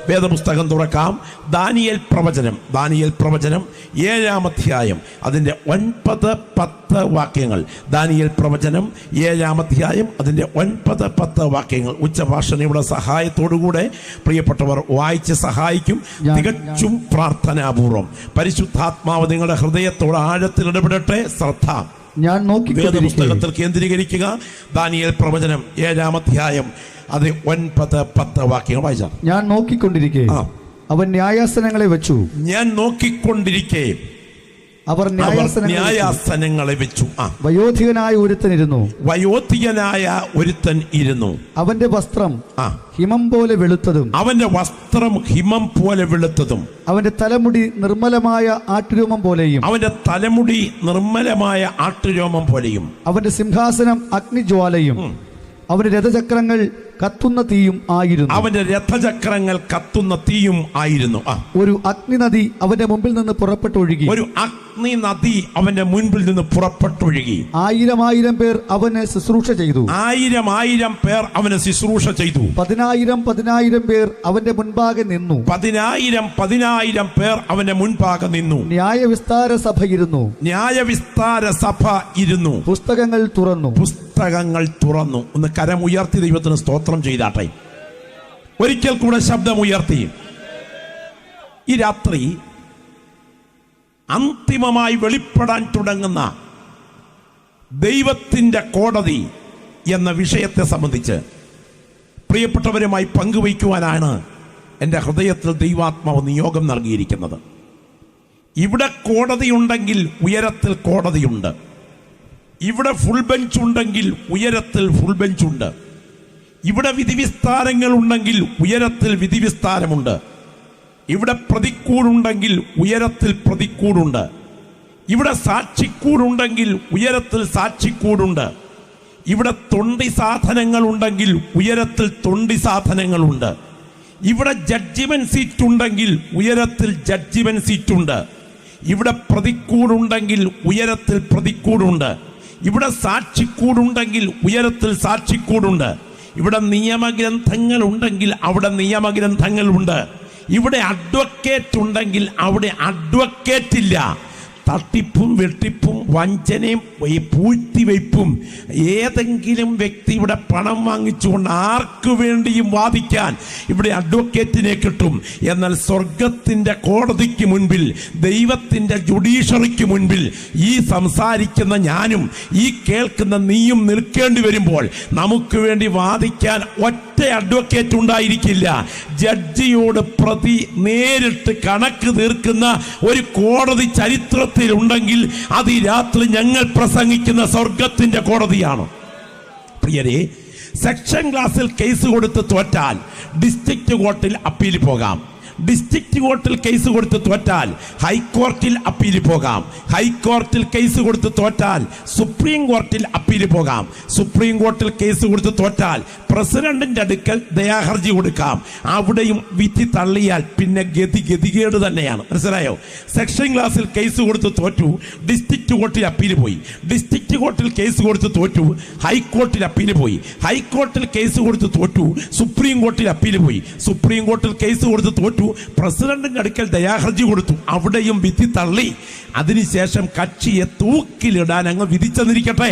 വേദപുസ്തകം തുറക്കാം. ദാനിയേൽ പ്രവചനം 7-ാം അധ്യായം അതിൻ്റെ 9-10 വാക്യങ്ങൾ. ദാനിയേൽ പ്രവചനം 7-ാം അധ്യായം അതിൻ്റെ 9-10 വാക്യങ്ങൾ ഉച്ചഭാഷണിയുടെ സഹായത്തോടുകൂടെ പ്രിയപ്പെട്ടവർ വായിച്ച് സഹായിക്കും. തികച്ചും പ്രാർത്ഥനാപൂർവം പരിശുദ്ധാത്മാവ് നിങ്ങളുടെ ഹൃദയത്തോട് ആഴത്തിൽ ഇടപെടട്ടെ. ശ്രദ്ധ ഞാൻ വേദപുസ്തകത്തിൽ കേന്ദ്രീകരിക്കുക. ദാനിയേൽ പ്രവചനം 7-ാം അധ്യായം അത് 9-10 വാക്യങ്ങൾ വായിച്ചാൽ. ഞാൻ നോക്കിക്കൊണ്ടിരിക്കെ അവൻ ന്യായാസനങ്ങളെ വെച്ചു. ഞാൻ നോക്കിക്കൊണ്ടിരിക്കെ അവർ ന്യായാസനങ്ങളെ വെച്ചു. വയോധികനായ ഒരുത്തൻ ഇരുന്നു. അവന്റെ വസ്ത്രം ഹിമം പോലെ വെളുത്തതും അവന്റെ തലമുടി നിർമ്മലമായ ആട്ടുരോമം പോലെയും അവന്റെ സിംഹാസനം അഗ്നിജ്വാലയും അവന്റെ രഥചക്രങ്ങൾ കത്തുന്ന തീയും ആയിരുന്നു. ഒരു അഗ്നിനദി അവന്റെ മുമ്പിൽ നിന്ന് പുറപ്പെട്ടൊഴുകി. 1000 പേർ അവന് ശുശ്രൂഷ ചെയ്തു. 1000 പേർ അവന് ശുശ്രൂഷ ചെയ്തു. 10,000 പേർ അവന്റെ മുൻപാകെ നിന്നു. 10,000 പേർ അവന്റെ മുൻപാകെ നിന്നു. ന്യായവിസ്താര സഭ ഇരുന്നു. പുസ്തകങ്ങൾ തുറന്നു. ഒന്ന് കരമുയർത്തി ദൈവത്തിന് സ്തോത്രം ചെയ്താട്ടെ. ഒരിക്കൽ കൂടെ ശബ്ദമുയർത്തി. ഈ രാത്രി അന്തിമമായി വെളിപ്പെടാൻ തുടങ്ങുന്ന ദൈവത്തിൻ്റെ കോടതി എന്ന വിഷയത്തെ സംബന്ധിച്ച് പ്രിയപ്പെട്ടവരുമായി പങ്കുവയ്ക്കുവാനാണ് എൻ്റെ ഹൃദയത്തിൽ ദൈവാത്മാവ് നിയോഗം നൽകിയിരിക്കുന്നത്. ഇവിടെ കോടതിയുണ്ടെങ്കിൽ ഉയരത്തിൽ കോടതിയുണ്ട്. ഇവിടെ ഫുൾ ബെഞ്ച് ഉണ്ടെങ്കിൽ ഉയരത്തിൽ ഫുൾ ബെഞ്ചുണ്ട്. ഇവിടെ വിധിവിസ്താരങ്ങൾ ഉണ്ടെങ്കിൽ ഉയരത്തിൽ വിധിവിസ്താരമുണ്ട്. ഇവിടെ പ്രതിക്കൂടുണ്ടെങ്കിൽ ഉയരത്തിൽ പ്രതിക്കൂടുണ്ട്. ഇവിടെ സാക്ഷിക്കൂടുണ്ടെങ്കിൽ ഉയരത്തിൽ സാക്ഷിക്കൂടുണ്ട്. ഇവിടെ തൊണ്ടി സാധനങ്ങൾ ഉണ്ടെങ്കിൽ ഉയരത്തിൽ തൊണ്ടി സാധനങ്ങളുണ്ട്. ഇവിടെ ജഡ്ജിമെന്റ് സീറ്റ് ഉണ്ടെങ്കിൽ ഉയരത്തിൽ ജഡ്ജിമെന്റ് സീറ്റുണ്ട്. ഇവിടെ പ്രതിക്കൂടുണ്ടെങ്കിൽ ഉയരത്തിൽ പ്രതിക്കൂടുണ്ട്. ഇവിടെ സാക്ഷിക്കൂടുണ്ടെങ്കിൽ ഉയരത്തിൽ സാക്ഷിക്കൂടുണ്ട്. ഇവിടെ നിയമഗ്രന്ഥങ്ങൾ ഉണ്ടെങ്കിൽ അവിടെ നിയമഗ്രന്ഥങ്ങളുണ്ട്. ഇവിടെ അഡ്വക്കേറ്റ് ഉണ്ടെങ്കിൽ അവിടെ അഡ്വക്കേറ്റ് ഇല്ല. തട്ടിപ്പും വെട്ടിപ്പും വഞ്ചനയും പൂഴ്ത്തിവയ്പും ഏതെങ്കിലും വ്യക്തി ഇവിടെ പണം വാങ്ങിച്ചുകൊണ്ട് ആർക്കു വേണ്ടിയും വാദിക്കാൻ ഇവിടെ അഡ്വക്കേറ്റിനെ കിട്ടും. എന്നാൽ സ്വർഗത്തിൻ്റെ കോടതിക്ക് മുൻപിൽ, ദൈവത്തിൻ്റെ ജുഡീഷ്യറിക്ക് മുൻപിൽ ഈ സംസാരിക്കുന്ന ഞാനും ഈ കേൾക്കുന്ന നീയും നിൽക്കേണ്ടി വരുമ്പോൾ നമുക്ക് വേണ്ടി വാദിക്കാൻ ഒറ്റ അഡ്വക്കേറ്റ് ഉണ്ടായിരിക്കില്ല. ജഡ്ജിയോട് പ്രതി നേരിട്ട് കണക്ക് തീർക്കുന്ന ഒരു കോടതി ചരിത്രത്തിലുണ്ടെങ്കിൽ അത് ഈ രാത്രി ഞങ്ങൾ പ്രസംഗിക്കുന്ന സ്വർഗത്തിന്റെ കോടതിയാണ്. പ്രിയരെ, സെക്ഷൻ ക്ലാസ്സിൽ കേസ് കൊടുത്ത് തോറ്റാൽ ഡിസ്ട്രിക്ട് കോർട്ടിൽ അപ്പീൽ പോകാം. ഡിസ്ട്രിക്ട് കോർട്ടിൽ കേസ് കൊടുത്ത് തോറ്റാൽ ഹൈക്കോർട്ടിൽ അപ്പീൽ പോകാം. ഹൈക്കോർട്ടിൽ കേസ് കൊടുത്ത് തോറ്റാൽ സുപ്രീം കോർട്ടിൽ അപ്പീൽ പോകാം. സുപ്രീം കോർട്ടിൽ കേസ് കൊടുത്ത് തോറ്റാൽ പ്രസിഡന്റിന്റെ അടുക്കൽ ദയാഹർജി കൊടുക്കാം. അവിടെയും വിധി തള്ളിയാൽ പിന്നെ ഗതികേട് തന്നെയാണ്. മനസ്സിലായോ? സെക്ഷൻ ക്ലാസ്സിൽ കേസ് കൊടുത്ത് തോറ്റു, ഡിസ്ട്രിക്ട് കോർട്ടിൽ അപ്പീൽ പോയി. ഡിസ്ട്രിക്ട് കോർട്ടിൽ കേസ് കൊടുത്ത് തോറ്റു, ഹൈക്കോർട്ടിൽ അപ്പീൽ പോയി. ഹൈക്കോർട്ടിൽ കേസ് കൊടുത്ത് തോറ്റു, സുപ്രീം കോർട്ടിൽ അപ്പീൽ പോയി. സുപ്രീം കോർട്ടിൽ കേസ് കൊടുത്ത് തോറ്റു, പ്രസിഡന്റിന്റെ അടുക്കൽ ദയാഹർജി കൊടുത്തു. അവിടെയും വിധി തള്ളി. അതിനുശേഷം കക്ഷിയെ തൂക്കിലിടാൻ അങ്ങ് വിധിച്ചെന്നിരിക്കട്ടെ.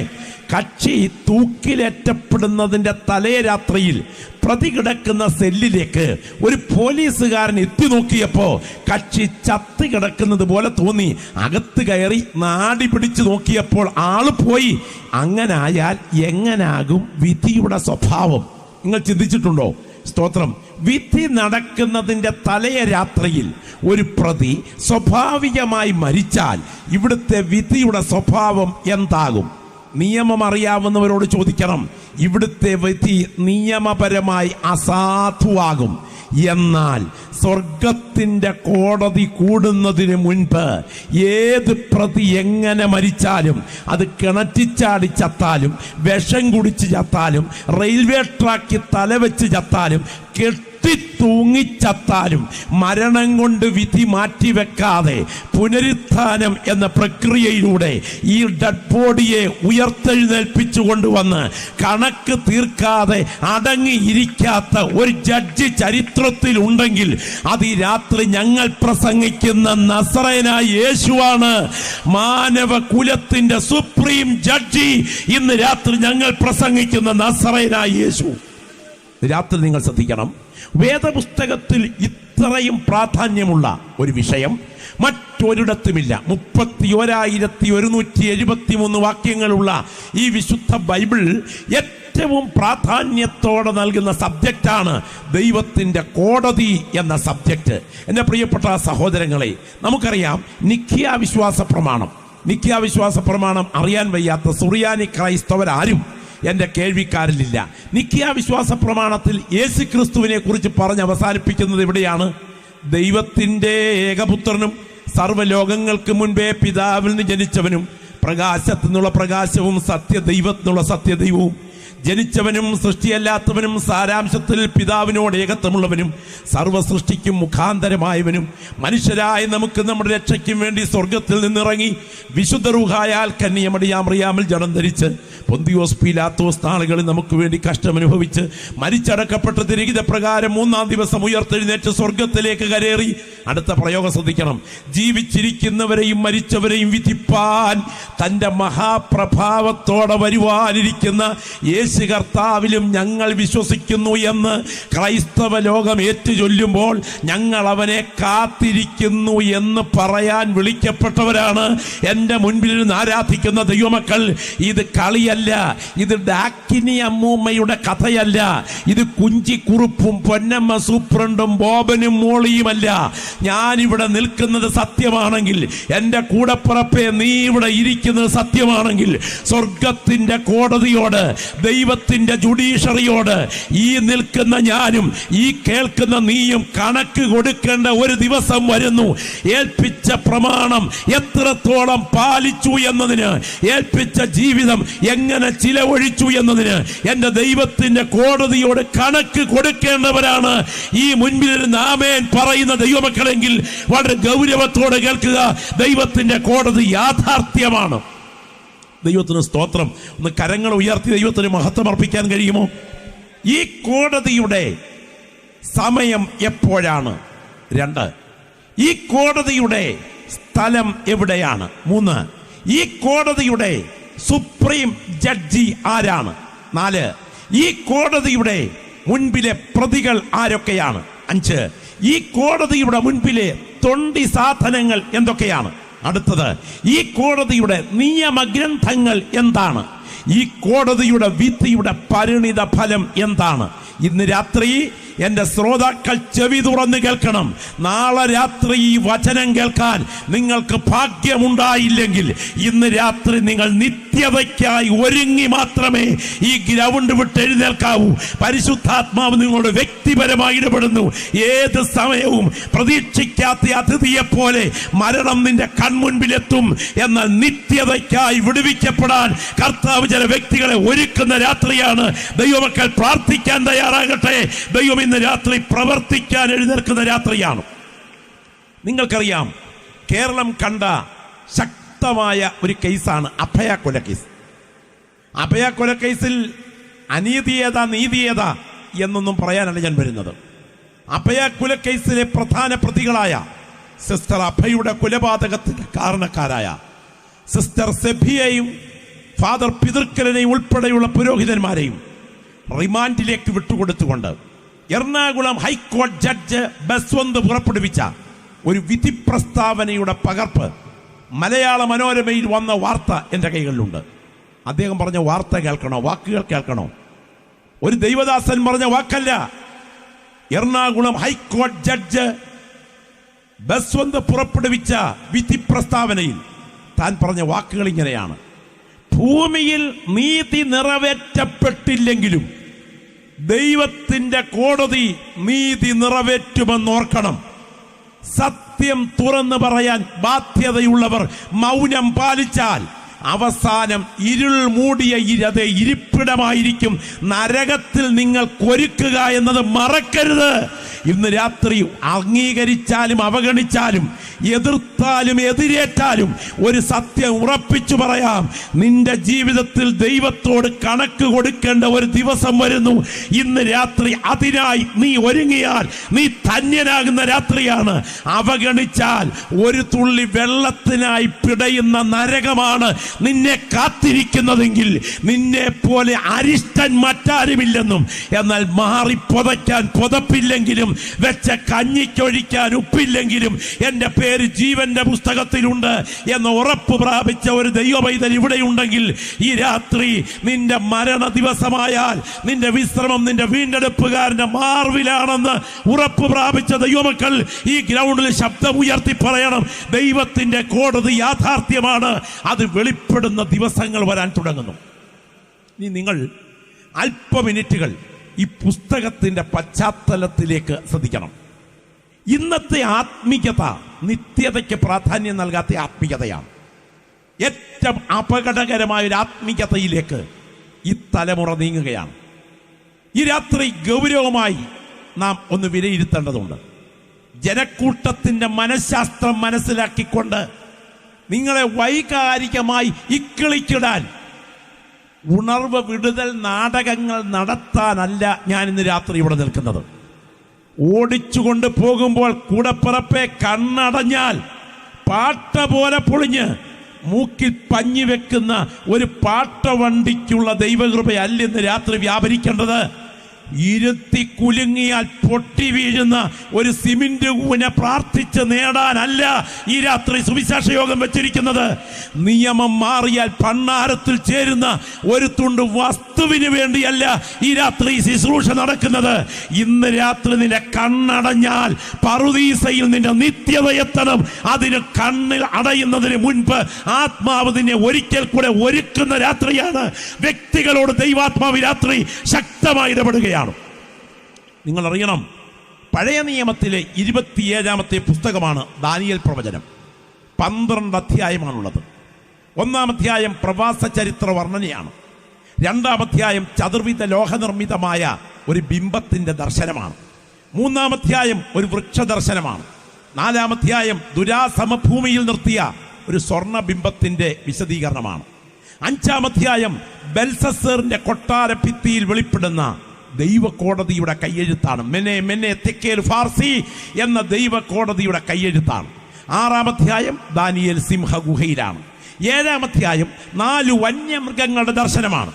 കക്ഷി തൂക്കിലേറ്റപ്പെടുന്നതിന്റെ തലേ രാത്രിയിൽ പ്രതി കിടക്കുന്ന സെല്ലിലേക്ക് ഒരു പോലീസുകാരൻ എത്തി നോക്കിയപ്പോ കക്ഷി ചത്ത് കിടക്കുന്നത് പോലെ തോന്നി. അകത്ത് കയറി നാടി പിടിച്ചു നോക്കിയപ്പോൾ ആള് പോയി. അങ്ങനായാൽ എങ്ങനാകും വിധിയുടെ സ്വഭാവം? നിങ്ങൾ ചിന്തിച്ചിട്ടുണ്ടോ? സ്തോത്രം. വിധി നടക്കുന്നതിൻ്റെ തലേ രാത്രിയിൽ ഒരു പ്രതി സ്വാഭാവികമായി മരിച്ചാൽ ഇവിടുത്തെ വിധിയുടെ സ്വഭാവം എന്താകും? നിയമം അറിയാവുന്നവരോട് ചോദിക്കണം. ഇവിടുത്തെ വിധി നിയമപരമായി അസാധുവാകും. എന്നാൽ സ്വർഗത്തിൻ്റെ കോടതി കൂടുന്നതിന് മുൻപ് ഏത് പ്രതി എങ്ങനെ മരിച്ചാലും, അത് കിണറ്റിച്ചാടി ചത്താലും, വിഷം കുടിച്ച് ചത്താലും, റെയിൽവേ ട്രാക്കിൽ തലവെച്ച് ചത്താലും, തൂങ്ങിച്ചത്താലും മരണം കൊണ്ട് വിധി മാറ്റിവെക്കാതെ പുനരുത്ഥാനം എന്ന പ്രക്രിയയിലൂടെ ഈ ഡെഡ് ബോഡിയെ ഉയർത്തെഴുന്നേൽപ്പിച്ചു കൊണ്ടുവന്ന് കണക്ക് തീർക്കാതെ അടങ്ങിയിരിക്കാത്ത ഒരു ജഡ്ജി ചരിത്രത്തിൽ ഉണ്ടെങ്കിൽ അത് ഈ രാത്രി ഞങ്ങൾ പ്രസംഗിക്കുന്ന നസറേനായ യേശുവാണ്. മാനവ കുലത്തിന്റെ സുപ്രീം ജഡ്ജി ഇന്ന് രാത്രി ഞങ്ങൾ പ്രസംഗിക്കുന്ന നസറേനായ യേശു. രാത്രി നിങ്ങൾ ശ്രദ്ധിക്കണം, വേദപുസ്തകത്തിൽ ഇത്രയും പ്രാധാന്യമുള്ള ഒരു വിഷയം മറ്റൊരിടത്തുമില്ല. 31,173 വാക്യങ്ങളുള്ള ഈ വിശുദ്ധ ബൈബിൾ ഏറ്റവും പ്രാധാന്യത്തോടെ നൽകുന്ന സബ്ജക്റ്റാണ് ദൈവത്തിൻ്റെ കോടതി എന്ന സബ്ജക്റ്റ്. എൻ്റെ പ്രിയപ്പെട്ട സഹോദരങ്ങളെ, നമുക്കറിയാം നിഖ്യാ വിശ്വാസ പ്രമാണം അറിയാൻ വയ്യാത്ത സുറിയാനി ക്രൈസ്തവരാരും എൻ്റെ കേൾവിക്കാരിലില്ല. നിഖ്യാ വിശ്വാസ പ്രമാണത്തിൽ യേശു ക്രിസ്തുവിനെ കുറിച്ച് പറഞ്ഞ് അവസാനിപ്പിക്കുന്നത് എവിടെയാണ്? ദൈവത്തിൻ്റെ ഏകപുത്രനും സർവ്വലോകങ്ങൾക്ക് മുൻപേ പിതാവിൽ നിന്ന് ജനിച്ചവനും പ്രകാശത്തിൽ നിന്നുള്ള പ്രകാശവും സത്യദൈവത്തിൽ നിന്നുള്ള സത്യദൈവവും ജനിച്ചവനും സൃഷ്ടിയല്ലാത്തവനും സാരാംശത്തിൽ പിതാവിനോട് ഏകത്വമുള്ളവനും സർവ്വസൃഷ്ടിക്കും മുഖാന്തരമായവനും മനുഷ്യരായ നമുക്ക് നമ്മുടെ രക്ഷയ്ക്കും വേണ്ടി സ്വർഗത്തിൽ നിന്നിറങ്ങി വിശുദ്ധ റൂഹായാൽ കന്യമറിയാമിൽ ജഡം ധരിച്ച് പൊന്തിയോസ് പീലാത്തോസ് നാളുകളിൽ നമുക്ക് വേണ്ടി കഷ്ടമനുഭവിച്ച് മരിച്ചടക്കപ്പെട്ട് തിരികിത പ്രകാരം 3-ാം ദിവസം ഉയർത്തെഴുന്നേറ്റ് സ്വർഗത്തിലേക്ക് കരേറി. അടുത്ത പ്രയോഗം ശ്രദ്ധിക്കണം. ജീവിച്ചിരിക്കുന്നവരെയും മരിച്ചവരെയും വിധിപ്പാൻ തൻ്റെ മഹാപ്രഭാവത്തോടെ വരുവാനിരിക്കുന്ന യേശു കർത്താവിലും ഞങ്ങൾ വിശ്വസിക്കുന്നു എന്ന് ക്രൈസ്തവ ലോകം ഏറ്റുചൊല്ലുമ്പോൾ ഞങ്ങൾ അവനെ കാത്തിരിക്കുന്നു എന്ന് പറയാൻ വിളിക്കപ്പെട്ടവരാണ് എൻ്റെ മുൻപിൽ നിന്ന് ആരാധിക്കുന്ന ദൈവമക്കൾ. ഇത് കളിയല്ല, ഇത് ഡാക്കിനി അമ്മൂമ്മയുടെ കഥയല്ല, ഇത് കുഞ്ചിക്കുറുപ്പും പൊന്നമ്മ സൂപ്രണ്ടും ബോബനും മോളിയുമല്ല. ഞാനിവിടെ നിൽക്കുന്നത് സത്യമാണെങ്കിൽ, എൻ്റെ കൂടപ്പിറപ്പേ നീ ഇവിടെ ഇരിക്കുന്നത് സത്യമാണെങ്കിൽ, സ്വർഗത്തിൻ്റെ കോടതിയോട്, ദൈവത്തിൻ്റെ ജുഡീഷ്യറിയോട് ഈ നിൽക്കുന്ന ഞാനും ഈ കേൾക്കുന്ന നീയും കണക്ക് കൊടുക്കേണ്ട ഒരു ദിവസം വരുന്നു. ഏൽപ്പിച്ച പ്രമാണം എത്രത്തോളം പാലിച്ചു എന്നതിന്, ഏൽപ്പിച്ച ജീവിതം എങ്ങനെ ചിലവഴിച്ചു എന്നതിന് എൻ്റെ ദൈവത്തിൻ്റെ കോടതിയോട് കണക്ക് കൊടുക്കേണ്ടവരാണ് ഈ മുൻപിലിരുന്ന് ആമേൻ പറയുന്ന ദൈവമക്കളെങ്കിൽ വളരെ ഗൗരവത്തോടെ കേൾക്കുക. ദൈവത്തിൻ്റെ കോടതി യാഥാർത്ഥ്യമാണ്. ദൈവത്തിന് സ്തോത്രം. ഒന്ന് കരങ്ങൾ ഉയർത്തി ദൈവത്തിന് മഹത്വം അർപ്പിക്കാൻ കഴിയുമോ? ഈ കോടതിയുടെ സമയം എപ്പോഴാണ്? 2, ഈ കോടതിയുടെ സ്ഥലം എവിടെയാണ്? 3, ഈ കോടതിയുടെ സുപ്രീം ജഡ്ജി ആരാണ്? 4, ഈ കോടതിയുടെ മുൻപിലെ പ്രതികൾ ആരൊക്കെയാണ്? 5, ഈ കോടതിയുടെ മുൻപിലെ തൊണ്ടി സാധനങ്ങൾ എന്തൊക്കെയാണ്? അടുത്തത്, ഈ കോടതിയുടെ നിയമഗ്രന്ഥങ്ങൾ എന്താണ്? ഈ കോടതിയുടെ വിധിയുടെ പരിണിത ഫലം എന്താണ്? ഇന്ന് രാത്രി എൻ്റെ ശ്രോതാക്കൾ ചെവി തുറന്ന് കേൾക്കണം. നാളെ രാത്രി ഈ വചനം കേൾക്കാൻ നിങ്ങൾക്ക് ഭാഗ്യമുണ്ടായില്ലെങ്കിൽ ഇന്ന് രാത്രി നിങ്ങൾ നിത്യതയ്ക്കായി ഒരുങ്ങി മാത്രമേ ഈ ഗ്രൗണ്ട് വിട്ട് എഴുന്നേൽക്കാവൂ. പരിശുദ്ധാത്മാവ് നിങ്ങളോട് വ്യക്തിപരമായി ഇടപെടുന്നു. ഏത് സമയവും പ്രതീക്ഷിക്കാത്ത അതിഥിയെപ്പോലെ മരണം നിന്റെ കൺമുൻപിലെത്തും. എന്നാൽ നിത്യതയ്ക്കായി വിടുവിക്കപ്പെടാൻ കർത്താവ് ചില വ്യക്തികളെ ഒരുക്കുന്ന രാത്രിയാണ്. ദൈവമക്കൾ പ്രാർത്ഥിക്കാൻ തയ്യാറാകട്ടെ. ദൈവം ഇന്ന് രാത്രി പ്രവർത്തിക്കാൻ എഴുന്നേൽക്കുന്ന രാത്രിയാണ്. നിങ്ങൾക്കറിയാം, കേരളം കണ്ട ശക്തമായ ഒരു കേസാണ് അഭയ കൊലക്കേസ്. അഭയ കൊലക്കേസിൽ അനീതിയേത നീതിയേത എന്നൊന്നും പറയാനല്ല ഞാൻ വരുന്നത്. അഭയ കൊലക്കേസിലെ പ്രധാന പ്രതികളായ സിസ്റ്റർ അഭയുടെ കൊലപാതകത്തിന് കാരണക്കാരായ സിസ്റ്റർ സെബിയെയും ഫാദർ പിതൃക്കലിനെയും ഉൾപ്പെടെയുള്ള പുരോഹിതന്മാരെയും റിമാൻഡിലേക്ക് വിട്ടുകൊടുത്തുകൊണ്ട് എറണാകുളം ഹൈക്കോടതി ജഡ്ജ് ബസ്വന്ത് പുറപ്പെടുവിച്ച ഒരു വിധി പ്രസ്താവനയുടെ പകർപ്പ് മലയാള മനോരമയിൽ വന്ന വാർത്ത എൻ്റെ കൈകളിലുണ്ട്. അദ്ദേഹം പറഞ്ഞ വാർത്ത കേൾക്കണോ? വാക്കുകൾ കേൾക്കണോ? ഒരു ദൈവദാസൻ പറഞ്ഞ വാക്കല്ല. എറണാകുളം ഹൈക്കോടതി ജഡ്ജ് ബസ്വന്ത് പുറപ്പെടുവിച്ച വിധി പ്രസ്താവനയിൽ താൻ പറഞ്ഞ വാക്കുകൾ ഇങ്ങനെയാണ്: ഭൂമിയിൽ നീതി നിറവേറ്റപ്പെട്ടില്ലെങ്കിലും ദൈവത്തിൻ്റെ കോടതി നീതി നിറവേറ്റുമെന്നോർക്കണം. സത്യം തുറന്നു പറയാൻ ബാധ്യതയുള്ളവർ മൗനം പാലിച്ചാൽ അവസാനം ഇരുൾ മൂടിയ ഇരിപ്പിടമായിരിക്കും നരകത്തിൽ നിങ്ങൾ ഒരുക്കുക എന്നത് മറക്കരുത്. ഇന്ന് രാത്രി അംഗീകരിച്ചാലും അവഗണിച്ചാലും എതിർത്താലും എതിരേറ്റാലും ഒരു സത്യം ഉറപ്പിച്ചു പറയാം, നിന്റെ ജീവിതത്തിൽ ദൈവത്തോട് കണക്ക് കൊടുക്കേണ്ട ഒരു ദിവസം വരുന്നു. ഇന്ന് രാത്രി അതിനായി നീ ഒരുങ്ങിയാൽ നീ ധന്യനാകുന്ന രാത്രിയാണ്. അവഗണിച്ചാൽ ഒരു തുള്ളി വെള്ളത്തിനായി പിടയുന്ന നരകമാണ് നിന്നെ കാത്തിരിക്കുന്നതെങ്കിൽ നിന്നെ പോലെ അരിഷ്ടൻ മറ്റാരുമില്ലെന്നും, എന്നാൽ മാറി പുതയ്ക്കാൻ പുതപ്പില്ലെങ്കിലും വെച്ച കഞ്ഞിക്കൊഴിക്കാൻ ഉപ്പില്ലെങ്കിലും എൻ്റെ പേര് ജീവന്റെ പുസ്തകത്തിലുണ്ട് എന്ന് ഉറപ്പ് പ്രാപിച്ച ഒരു ദൈവപൈതൽ ഇവിടെയുണ്ടെങ്കിൽ ഈ രാത്രി നിന്റെ മരണ ദിവസമായാൽ നിന്റെ വിശ്രമം നിന്റെ വീണ്ടെടുപ്പുകാരന്റെ മാർവിലാണെന്ന് ഉറപ്പ് പ്രാപിച്ച ദൈവമക്കൾ ഈ ഗ്രൗണ്ടിൽ ശബ്ദമുയർത്തി പറയണം, ദൈവത്തിന്റെ കോടതി യാഥാർത്ഥ്യമാണ്. അത് വെളിപ്പെടുന്ന ദിവസങ്ങൾ വരാൻ തുടങ്ങുന്നു. ഇനി നിങ്ങൾ അല്പ മിനിറ്റുകൾ ഈ പുസ്തകത്തിന്റെ പശ്ചാത്തലത്തിലേക്ക് ശ്രദ്ധിക്കണം. ഇന്നത്തെ ആത്മീയത നിത്യതയ്ക്ക് പ്രാധാന്യം നൽകാത്ത ആത്മീയതയാണ്. ഏറ്റവും അപകടകരമായ ഒരു ആത്മീയതയിലേക്ക് ഈ തലമുറ നീങ്ങുകയാണ്. ഈ രാത്രി ഗൗരവമായി നാം ഒന്ന് വിലയിരുത്തേണ്ടതുണ്ട്. ജനക്കൂട്ടത്തിന്റെ മനഃശാസ്ത്രം മനസ്സിലാക്കിക്കൊണ്ട് നിങ്ങളെ വൈകാരികമായി ഇക്കിളിക്കിടാൻ ഉണർവ് വിടുതൽ നാടകങ്ങൾ നടത്താനല്ല ഞാൻ ഇന്ന് രാത്രി ഇവിടെ നിൽക്കുന്നത്. ഓടിച്ചുകൊണ്ട് പോകുമ്പോൾ കൂടപ്പിറപ്പെ കണ്ണടഞ്ഞാൽ പാട്ട പോലെ പൊളിഞ്ഞ് മൂക്കിൽ പഞ്ഞി വെക്കുന്ന ഒരു പാട്ടവണ്ടിക്കുള്ള ദൈവകൃപയല്ല ഇന്ന് രാത്രി വ്യാപരിക്കേണ്ടത്. ഇരുത്തി കുലുങ്ങിയാൽ പൊട്ടി വീഴുന്ന ഒരു സിമന്റ് കൂന പ്രാർത്ഥിച്ച് നേടാനല്ല ഈ രാത്രി സുവിശേഷ യോഗം വെച്ചിരിക്കുന്നത്. നിയമം മാറിയാൽ ഭണ്ഡാരത്തിൽ ചേരുന്ന ഒരു തുണ്ട് വസ്തുവിന് വേണ്ടിയല്ല ഈ രാത്രി ശുശ്രൂഷ നടക്കുന്നത്. ഇന്ന് രാത്രി നിന്റെ കണ്ണടഞ്ഞാൽ പറുദീസയിൽ നിന്റെ നിത്യത എത്തണം. അതിന് കണ്ണിൽ അടയുന്നതിന് മുൻപ് ആത്മാവ് നിന്നെ ഒരിക്കൽ കൂടെ ഒരുക്കുന്ന രാത്രിയാണ്. വ്യക്തികളോട് ദൈവാത്മാവ് രാത്രി ശക്തമായി ഇടപെടുകയാണ്. നിങ്ങൾ അറിയണം, പഴയ നിയമത്തിലെ 27-ാമത്തെ പുസ്തകമാണ് ദാനിയേൽ പ്രവചനം. 12 അധ്യായമാണുള്ളത്. 1-ാം അധ്യായം പ്രവാസ ചരിത്ര വർണ്ണനയാണ്. 2-ാം അധ്യായം ചതുർവിധ ലോഹനിർമ്മിതമായ ഒരു ബിംബത്തിന്റെ ദർശനമാണ്. 3-ാം അധ്യായം ഒരു വൃക്ഷ ദർശനമാണ്. 4-ാം അധ്യായം ദുരാസമഭൂമിയിൽ നിർത്തിയ ഒരു സ്വർണ്ണ ബിംബത്തിന്റെ വിശദീകരണമാണ്. 5-ാം അധ്യായം ബെൽസസറിന്റെ കൊട്ടാര ഭിത്തിയിൽ വെളിപ്പെടുന്ന ദൈവകോടതിയുടെ കയ്യെഴുത്താണ്. മെനെ മെനെ തെക്കേൽ ഫാർസി എന്ന ദൈവകോടതിയുടെ കയ്യെഴുത്താണ്. 6-ാം അധ്യായം ദാനിയേൽ സിംഹഗുഹയിലാണ്. 7-ാം അധ്യായം 4 വന്യമൃഗങ്ങളുടെ ദർശനമാണ്.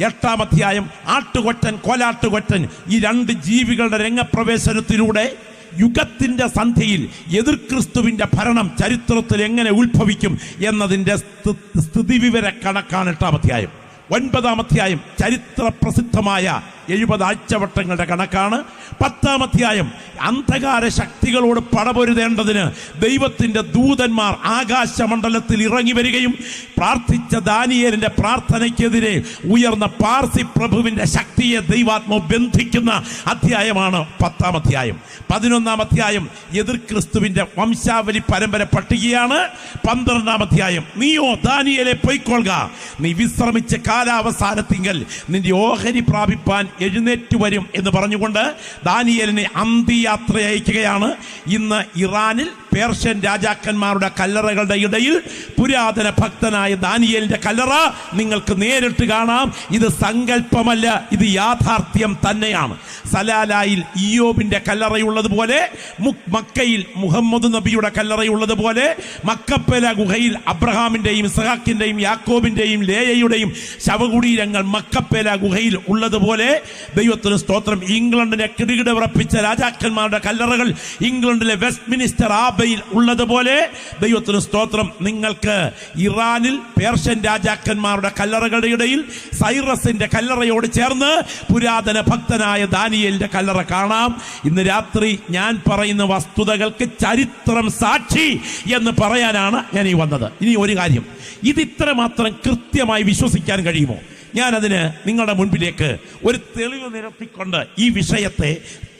8-ാം അധ്യായം ആട്ടുകൊറ്റൻ കോലാട്ടുകൊറ്റൻ ഈ 2 ജീവികളുടെ രംഗപ്രവേശനത്തിലൂടെ യുഗത്തിന്റെ സന്ധ്യയിൽ എതിർ ക്രിസ്തുവിന്റെ ഭരണം ചരിത്രത്തിൽ എങ്ങനെ ഉത്ഭവിക്കും എന്നതിന്റെ സ്ഥിതിവിവര കണക്കാണ് 8-ാം അധ്യായം. 9-ാം അധ്യായം ചരിത്ര പ്രസിദ്ധമായ 70 ആഴ്ചവട്ടങ്ങളുടെ കണക്കാണ്. 10-ാം അധ്യായം അന്ധകാര ശക്തികളോട് പടപൊരുതേണ്ടതിന് ദൈവത്തിന്റെ ദൂതന്മാർ ആകാശമണ്ഡലത്തിൽ ഇറങ്ങി വരികയും പ്രാർത്ഥിച്ച ദാനിയേലിന്റെ പ്രാർത്ഥനയ്ക്കെതിരെ ഉയർന്ന പാർസി പ്രഭുവിന്റെ ശക്തിയെ ദൈവാത്മാവ് ബന്ധിക്കുന്ന അധ്യായമാണ് 10-ാം അധ്യായം. 11-ാം അധ്യായം എതിർ ക്രിസ്തുവിന്റെ വംശാവലി പരമ്പര പട്ടികയാണ്. 12-ാം അധ്യായം നീയോ ദാനിയേലെ പൊയ്ക്കൊള്ളുക, നീ വിശ്രമിച്ച കാലാവസാനത്തിങ്കൽ നിന്റെ ഓഹരി പ്രാപിപ്പാൻ എഴുന്നേറ്റ് വരും എന്ന് പറഞ്ഞുകൊണ്ട് ദാനിയേലിനെ അന്ത്യയാത്ര അയക്കുകയാണ്. ഇന്ന് ഇറാനിൽ പേർഷ്യൻ രാജാക്കന്മാരുടെ കല്ലറകളുടെ ഇടയിൽ പുരാതന ഭക്തനായ ദാനിയേലിന്റെ കല്ലറ നിങ്ങൾക്ക് നേരിട്ട് കാണാം. ഇത് സങ്കല്പമല്ല, ഇത് യാഥാർത്ഥ്യം തന്നെയാണ്. സലാലായിൽ ഇയ്യോബിന്റെ കല്ലറയുള്ളതുപോലെ, മക്കയിൽ മുഹമ്മദ് നബിയുടെ കല്ലറയുള്ളതുപോലെ, മക്കപ്പേല ഗുഹയിൽ അബ്രഹാമിന്റെയും ഇസ്ഹാക്കിന്റെയും യാക്കോബിന്റെയും ലേയയുടെയും ശവകുടീരങ്ങൾ മക്കപ്പേല ഗുഹയിൽ ഉള്ളതുപോലെ, ദൈവത്തിന് സ്തോത്രം, ഇംഗ്ലണ്ടിനെ കിടുകിട ഉറപ്പിച്ച രാജാക്കന്മാരുടെ കല്ലറകൾ ഇംഗ്ലണ്ടിലെ വെസ്റ്റ് മിനിസ്റ്റർ ആബയിൽ ഉള്ളതുപോലെ, ദൈവത്തിന് സ്തോത്രം, നിങ്ങൾക്ക് ഇറാനിൽ പേർഷ്യൻ രാജാക്കന്മാരുടെ കല്ലറകളുടെ ഇടയിൽ സൈറസിന്റെ കല്ലറയോട് ചേർന്ന് പുരാതന ഭക്തനായ ദാനിയേലിന്റെ കല്ലറ കാണാം. ഇന്ന് രാത്രി ഞാൻ പറയുന്ന വസ്തുതകൾക്ക് ചരിത്രം സാക്ഷി എന്ന് പറയാനാണ് ഞാൻ ഈ വന്നത്. ഇനി ഒരു കാര്യം, ഇതിത്ര മാത്രം കൃത്യമായി വിശ്വസിക്കാൻ കഴിയുമോ? ഞാനതിന് നിങ്ങളുടെ മുൻപിലേക്ക് ഒരു തെളിവ് നിരത്തിക്കൊണ്ട് ഈ വിഷയത്തെ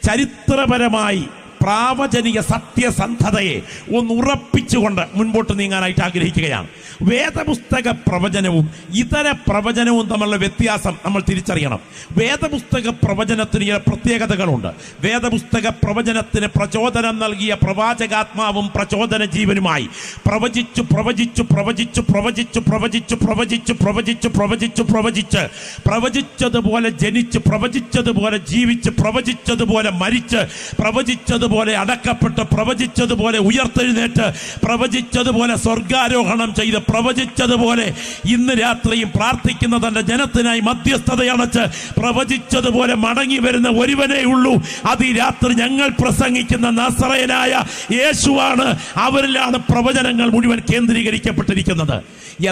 ചരിത്രപരമായി പ്രാവചനിക സത്യസന്ധതയെ ഒന്ന് ഉറപ്പിച്ചുകൊണ്ട് മുൻപോട്ട് നീങ്ങാനായിട്ട് ആഗ്രഹിക്കുകയാണ്. വേദപുസ്തക പ്രവചനവും ഇതര പ്രവചനവും തമ്മിലുള്ള വ്യത്യാസം നമ്മൾ തിരിച്ചറിയണം. വേദപുസ്തക പ്രവചനത്തിന് ചില പ്രത്യേകതകളുണ്ട്. വേദപുസ്തക പ്രവചനത്തിന് പ്രചോദനം നൽകിയ പ്രവാചകാത്മാവും പ്രചോദന ജീവനുമായി പ്രവചിച്ചു പ്രവചിച്ചു പ്രവചിച്ചു പ്രവചിച്ചു പ്രവചിച്ചു പ്രവചിച്ചു പ്രവചിച്ചു പ്രവചിച്ചു പ്രവചിച്ച് പ്രവചിച്ചതുപോലെ ജനിച്ച് പ്രവചിച്ചതുപോലെ ജീവിച്ച് പ്രവചിച്ചതുപോലെ മരിച്ച് പ്രവചിച്ചതുപോലെ അടക്കപ്പെട്ട് പ്രവചിച്ചതുപോലെ ഉയർത്തെഴുന്നേറ്റ് പ്രവചിച്ചതുപോലെ സ്വർഗാരോഹണം ചെയ്ത് പ്രവചിച്ചതുപോലെ ഇന്ന് രാത്രിയും പ്രാർത്ഥിക്കുന്ന തന്റെ ജനത്തിനായി മധ്യസ്ഥതയണച്ച് പ്രവചിച്ചതുപോലെ മടങ്ങി വരുന്ന ഒരുവനേ ഉള്ളൂ. അത് ഈ രാത്രി ഞങ്ങൾ പ്രസംഗിക്കുന്ന നസറയനായ യേശുവാണ്. അവരിലാണ് പ്രവചനങ്ങൾ മുഴുവൻ കേന്ദ്രീകരിക്കപ്പെട്ടിരിക്കുന്നത്.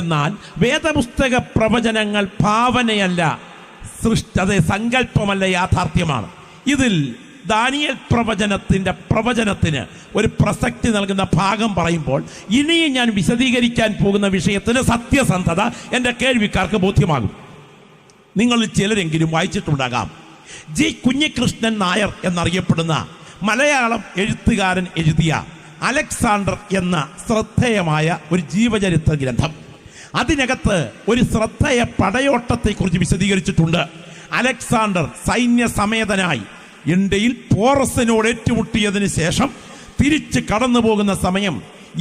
എന്നാൽ വേദപുസ്തക പ്രവചനങ്ങൾ ഭാവനയല്ല, സങ്കല്പമല്ല, യാഥാർത്ഥ്യമാണ്. ഇതിൽ ദാനിയേൽ പ്രവചനത്തിന് ഒരു പ്രസക്തി നൽകുന്ന ഭാഗം പറയുമ്പോൾ ഇനിയും ഞാൻ വിശദീകരിക്കാൻ പോകുന്ന വിഷയത്തിന് സത്യസന്ധത എൻ്റെ കേൾവിക്കാർക്ക് ബോധ്യമാകും. നിങ്ങളിൽ ചിലരെങ്കിലും വായിച്ചിട്ടുണ്ടാകാം. ജി കുഞ്ഞികൃഷ്ണൻ നായർ എന്നറിയപ്പെടുന്ന മലയാളം എഴുത്തുകാരൻ എഴുതിയ അലക്സാണ്ടർ എന്ന ശ്രദ്ധേയമായ ഒരു ജീവചരിത്ര ഗ്രന്ഥം. അതിനകത്ത് ഒരു ശ്രദ്ധേയ പടയോട്ടത്തെക്കുറിച്ച് വിശദീകരിച്ചിട്ടുണ്ട്. അലക്സാണ്ടർ സൈന്യ സമേതനായി ഇന്ത്യയിൽ പോറസിനോട് ഏറ്റുമുട്ടിയതിനു ശേഷം തിരിച്ച് കടന്നു പോകുന്ന സമയം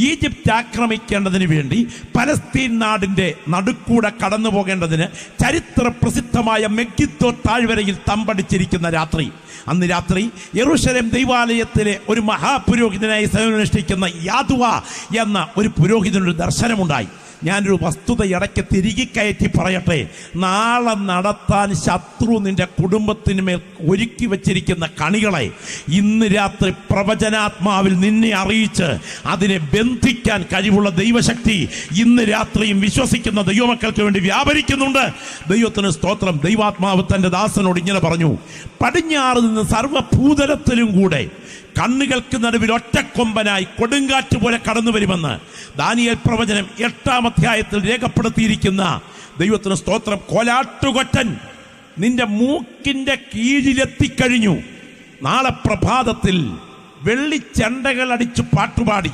ഈജിപ്റ്റ് ആക്രമിക്കേണ്ടതിന് വേണ്ടി പലസ്തീൻ നാടിന്റെ നടുക്കൂടെ കടന്നു പോകേണ്ടതിന് ചരിത്ര പ്രസിദ്ധമായ മെഗിദ്ദോ താഴ്വരയിൽ തമ്പടിച്ചിരിക്കുന്ന രാത്രി, അന്ന് രാത്രി യെരൂശലേം ദൈവാലയത്തിലെ ഒരു മഹാപുരോഹിതനായി സേവനമനുഷ്ഠിക്കുന്ന യാദുവ എന്ന ഒരു പുരോഹിതനൊരു ദർശനമുണ്ടായി. ഞാനൊരു വസ്തുത ഇടയ്ക്ക് തിരികെ കയറ്റി പറയട്ടെ. നാളെ നടത്താൻ ശത്രു നിന്റെ കുടുംബത്തിന് മേൽ ഒരുക്കി വച്ചിരിക്കുന്ന കണികളെ ഇന്ന് രാത്രി പ്രവചനാത്മാവിൽ നിന്നെ അറിയിച്ച് അതിനെ ബന്ധിക്കാൻ കഴിവുള്ള ദൈവശക്തി ഇന്ന് രാത്രിയും വിശ്വസിക്കുന്ന ദൈവമക്കൾക്ക് വേണ്ടി വ്യാപരിക്കുന്നുണ്ട്. ദൈവത്തിന് സ്തോത്രം. ദൈവാത്മാവ് തന്റെ ദാസനോട് ഇങ്ങനെ പറഞ്ഞു, പടിഞ്ഞാറ് നിന്ന് സർവ്വഭൂതലത്തിലും കൂടെ കണ്ണുകൾക്ക് നടുവിൽ ഒറ്റക്കൊമ്പനായി കൊടുങ്കാറ്റ് പോലെ കടന്നു വരുമെന്ന് ദാനിയേൽ പ്രവചനം 8-ാം അധ്യായത്തിൽ രേഖപ്പെടുത്തിയിരിക്കുന്ന ദൈവത്തിന് സ്തോത്രം. കോലാട്ടുകൊറ്റൻ നിന്റെ മൂക്കിന്റെ കീഴിലെത്തിക്കഴിഞ്ഞു. നാളെ പ്രഭാതത്തിൽ വെള്ളിച്ചണ്ടകൾ അടിച്ചു പാട്ടുപാടി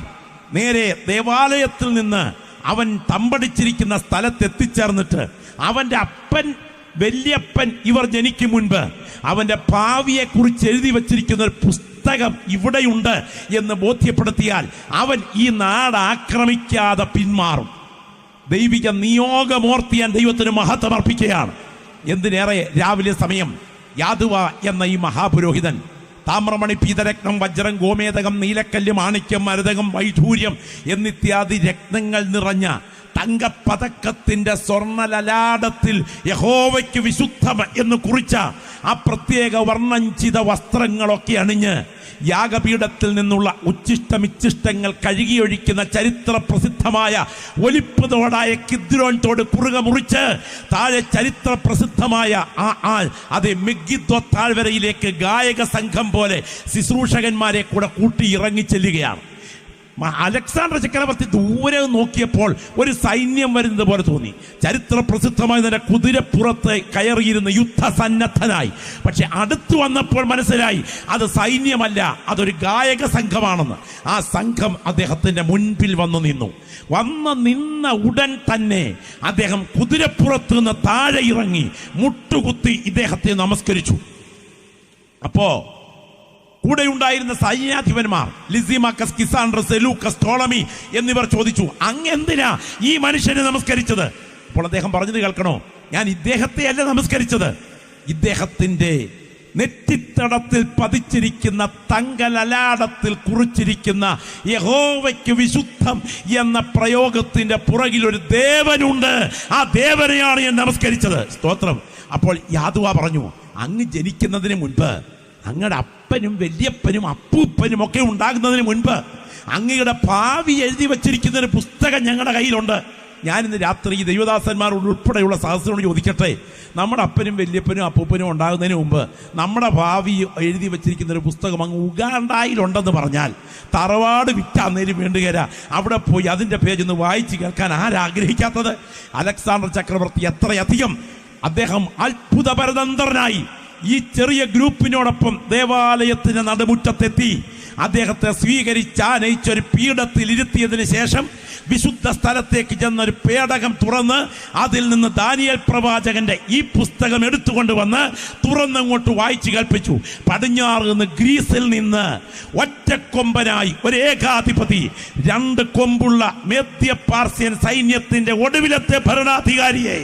നേരെ ദേവാലയത്തിൽ നിന്ന് അവൻ തമ്പടിച്ചിരിക്കുന്ന സ്ഥലത്തെത്തിച്ചേർന്നിട്ട് അവന്റെ അപ്പൻ വല്യപ്പൻ ഇവർ ജനിക്കും മുൻപ് അവന്റെ ഭാവിയെ കുറിച്ച് എഴുതി വച്ചിരിക്കുന്ന ഒരു പുസ്തകം ഇവിടെയുണ്ട് എന്ന് ബോധ്യപ്പെടുത്തിയാൽ അവൻ ഈ നാട് ആക്രമിക്കാതെ പിന്മാറും. ദൈവിക നിയോഗമോർത്തിയാൻ ദൈവത്തിന് മഹത്വം അർപ്പിക്കുകയാണ്. എന്തിനേറെ രാവിലെ സമയം യാദുവ എന്ന ഈ മഹാപുരോഹിതൻ താമ്രമണി, പീതരത്നം, വജ്രം, ഗോമേതകം, നീലക്കല്ല്, മാണിക്യം, മരതകം, വൈഢൂര്യം എന്നിത്യാദി രത്നങ്ങൾ നിറഞ്ഞ തങ്കപ്പതക്കത്തിന്റെ സ്വർണ്ണലലാടത്തിൽ യഹോവയ്ക്ക് വിശുദ്ധം എന്ന് കുറിച്ച ആ പ്രത്യേക വർണ്ണഞ്ചിത വസ്ത്രങ്ങളൊക്കെ അണിഞ്ഞ് യാഗപീഠത്തിൽ നിന്നുള്ള ഉച്ഛിഷ്ടമിച്ഛിഷ്ടങ്ങൾ കഴുകിയൊഴിക്കുന്ന ചരിത്ര പ്രസിദ്ധമായ ഒലിപ്പ് തോടായ കിദ്രോൻ തോട് കുറുക മുറിച്ച് താഴെ ചരിത്ര പ്രസിദ്ധമായ അതേ മെഗിദ്ദോ താഴ്വരയിലേക്ക് ഗായക സംഘം പോലെ ശുശ്രൂഷകന്മാരെ കൂടെ കൂട്ടി ഇറങ്ങി ചെല്ലുകയാണ്. അലക്സാണ്ടർ ചക്രവർത്തി ദൂരെ നോക്കിയപ്പോൾ ഒരു സൈന്യം വരുന്നത് പോലെ തോന്നി. ചരിത്ര പ്രസിദ്ധമായ തന്നെ കുതിരപ്പുറത്ത് കയറിയിരുന്ന യുദ്ധസന്നദ്ധനായി. പക്ഷെ അടുത്തു വന്നപ്പോൾ മനസ്സിലായി അത് സൈന്യമല്ല, അതൊരു ഗായക സംഘമാണെന്ന്. ആ സംഘം അദ്ദേഹത്തിന്റെ മുൻപിൽ വന്നു നിന്ന ഉടൻ തന്നെ അദ്ദേഹം കുതിരപ്പുറത്ത് നിന്ന് താഴെ ഇറങ്ങി മുട്ടുകുത്തി ഇദ്ദേഹത്തെ നമസ്കരിച്ചു. അപ്പോ കൂടെ ഉണ്ടായിരുന്ന സൈന്യാധിപന്മാർ ലിസിമാക്കസ്, കിസാൻഡ്രസ്, സെലൂക്കസ്, ടോളമി എന്നിവർ ചോദിച്ചു, അങ്ങെന്തിനാ ഈ മനുഷ്യനെ നമസ്കരിച്ചത്? അപ്പോൾ അദ്ദേഹം പറഞ്ഞത് കേൾക്കണോ, ഞാൻ ഇദ്ദേഹത്തെ അല്ല നമസ്കരിച്ചത്, ഇദ്ദേഹത്തിന്റെ നെറ്റിത്തടത്തിൽ പതിച്ചിരിക്കുന്ന തങ്കലലാടത്തിൽ കുറിച്ചിരിക്കുന്ന യഹോവയ്ക്ക് വിശുദ്ധം എന്ന പ്രയോഗത്തിന്റെ പുറകിൽ ഒരു ദേവനുണ്ട്, ആ ദേവനെയാണ് ഞാൻ നമസ്കരിച്ചത്. സ്തോത്രം. അപ്പോൾ യാദുവ പറഞ്ഞു, അങ്ങ് ജനിക്കുന്നതിന് മുൻപ് അങ്ങയുടെ അപ്പനും വല്യപ്പനും അപ്പൂപ്പനും ഒക്കെ ഉണ്ടാകുന്നതിന് മുൻപ് അങ്ങയുടെ ഭാവി എഴുതി വച്ചിരിക്കുന്ന പുസ്തകം ഞങ്ങളുടെ കയ്യിലുണ്ട്. ഞാനിന്ന് രാത്രി ഈ ദൈവദാസന്മാരോട് ഉൾപ്പെടെയുള്ള സഹസ്രനോട് ചോദിക്കട്ടെ, നമ്മുടെ അപ്പനും വല്യപ്പനും അപ്പൂപ്പനും ഉണ്ടാകുന്നതിന് മുമ്പ് നമ്മുടെ ഭാവി എഴുതി വച്ചിരിക്കുന്ന ഒരു പുസ്തകം അങ്ങ് ഉഗാണ്ടയിലുണ്ടെന്ന് പറഞ്ഞാൽ തറവാട് വിറ്റാന്നേലും വേണ്ടുകര അവിടെ പോയി അതിൻ്റെ പേജൊന്ന് വായിച്ച് കേൾക്കാൻ ആരാഗ്രഹിക്കാത്തത്? അലക്സാണ്ടർ ചക്രവർത്തി എത്രയധികം അദ്ദേഹം അത്ഭുതപരതന്ത്രനായി ഈ ചെറിയ ഗ്രൂപ്പിനോടൊപ്പം ദേവാലയത്തിന് നടുമുറ്റത്തെത്തി അദ്ദേഹത്തെ സ്വീകരിച്ചാനയിച്ചൊരു പീഠത്തിൽ ഇരുത്തിയതിനു ശേഷം വിശുദ്ധ സ്ഥലത്തേക്ക് ചെന്നൊരു പേടകം തുറന്ന് അതിൽ നിന്ന് ദാനിയേൽ പ്രവാചകന്റെ ഈ പുസ്തകം എടുത്തുകൊണ്ടുവന്ന് തുറന്നങ്ങോട്ട് വായിച്ചു കേൾപ്പിച്ചു. പടിഞ്ഞാറ് നിന്ന് ഗ്രീസിൽ നിന്ന് ഒറ്റക്കൊമ്പനായി ഒരു ഏകാധിപതി, 2 കൊമ്പുള്ള മേദ്യ പാർസ്യൻ സൈന്യത്തിന്റെ ഒടുവിലത്തെ ഭരണാധികാരിയെ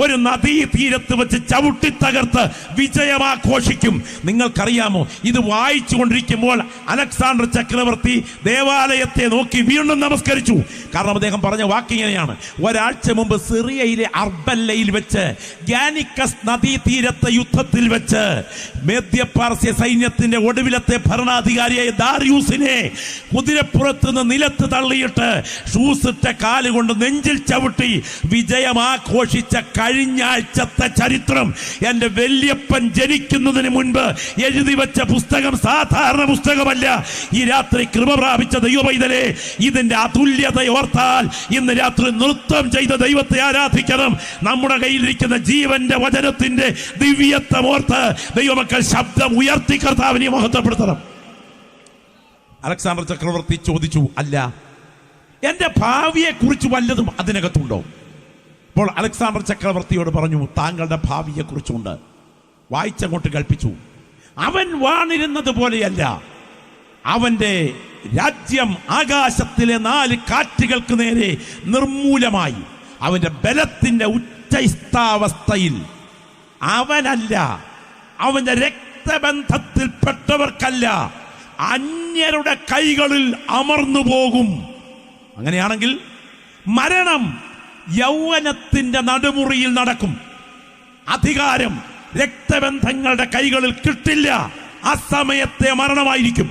ഒരു നദീ തീരത്ത് വെച്ച് ചവിട്ടി തകർത്ത് വിജയമാഘോഷിക്കും. നിങ്ങൾക്കറിയാമോ, ഇത് വായിച്ചു കൊണ്ടിരിക്കുമ്പോൾ അലക്സാണ്ടർ ചക്രവർത്തി ദേവാലയത്തെ നോക്കി വീണ്ടും നമസ്കരിച്ചു. കാരണം അദ്ദേഹം പറഞ്ഞ വാക്കിങ്ങനെയാണ്: ഒരാഴ്ച മുമ്പ് സിറിയയിലെ അർബല്ലയിൽ വെച്ച് ഗാനിക്കസ് നദീതീരത്തെ യുദ്ധത്തിൽ വെച്ച് മേദ്യ പാർസ്യ സൈന്യത്തിന്റെ ഒടുവിലത്തെ ഭരണാധികാരിയായ ദാരിയൂസിനെ കുതിരപ്പുറത്ത് നിന്ന് നിലത്ത് തള്ളിയിട്ട് ഷൂസിട്ട കാലുകൊണ്ട് നെഞ്ചിൽ ചവിട്ടി വിജയമാഘോഷിച്ച കഴിഞ്ഞ ആഴ്ചത്തെ ചരിത്രം എന്റെ വല്യപ്പൻ ജനിക്കുന്നതിന് മുൻപ് എഴുതി വെച്ച പുസ്തകം സാധാരണ പുസ്തകമല്ല. ഈ രാത്രി കൃപ പ്രാപിച്ച ദൈവപൈതലേ, ഇതിന്റെ അതുല്യത ഓർത്താൽ ഇന്ന് രാത്രി നൃത്തം ചെയ്ത ദൈവത്തെ ആരാധിക്കണം. നമ്മുടെ കയ്യിലിരിക്കുന്ന ജീവന്റെ വചനത്തിന്റെ ദിവ്യത്വം ഓർത്ത് ദൈവമക്കൾ ശബ്ദം ഉയർത്തി കർത്താവിനെ മഹത്വപ്പെടുത്തണം. അലക്സാണ്ടർ ചക്രവർത്തി ചോദിച്ചു, അല്ല, എന്റെ ഭാവിയെ കുറിച്ച് വല്ലതും അതിനകത്തുണ്ടോ? അപ്പോൾ അലക്സാണ്ടർ ചക്രവർത്തിയോട് പറഞ്ഞു, താങ്കളുടെ ഭാവിയെ കുറിച്ചുണ്ട്. വായിച്ചങ്ങോട്ട് കൽപ്പിച്ചു. അവൻ വാണിരുന്നത് പോലെയല്ല, അവന്റെ രാജ്യം ആകാശത്തിലെ 4 കാറ്റുകൾക്ക് നേരെ നിർമൂലമായി. അവന്റെ ബലത്തിന്റെ ഉച്ചസ്ഥാവസ്ഥയിൽ അവനല്ല, അവന്റെ രക്തബന്ധത്തിൽപ്പെട്ടവർക്കല്ല, അന്യരുടെ കൈകളിൽ അമർന്നു പോകും. അങ്ങനെയാണെങ്കിൽ മരണം യൗവനത്തിന്റെ നടുമുറിയിൽ നടക്കും. അധികാരം രക്തബന്ധങ്ങളുടെ കൈകളിൽ കിട്ടില്ല. അസമയത്തെ മരണമായിരിക്കും.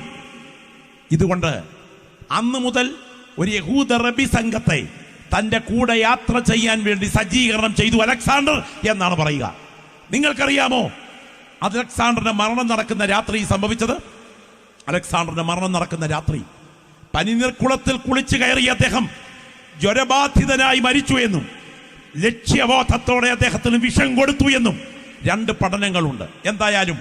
ഇതുകൊണ്ട് അന്ന് മുതൽ ഒരു യഹൂദ റബി സംഘത്തെ തന്റെ കൂടെ യാത്ര ചെയ്യാൻ വേണ്ടി സജ്ജീകരണം ചെയ്തു അലക്സാണ്ടർ എന്നാണ് പറയുക. നിങ്ങൾക്കറിയാമോ അലക്സാണ്ടറിന്റെ മരണം നടക്കുന്ന രാത്രി സംഭവിച്ചത്? അലക്സാണ്ടറിന്റെ മരണം നടക്കുന്ന രാത്രി പനിനീർക്കുളത്തിൽ കുളിച്ചു കയറിയ അദ്ദേഹം ജ്വരബാധിതനായി മരിച്ചു എന്നും ലക്ഷ്യബോധത്തോടെ അദ്ദേഹത്തിന് വിഷം കൊടുത്തു എന്നും 2 പഠനങ്ങളുണ്ട്. എന്തായാലും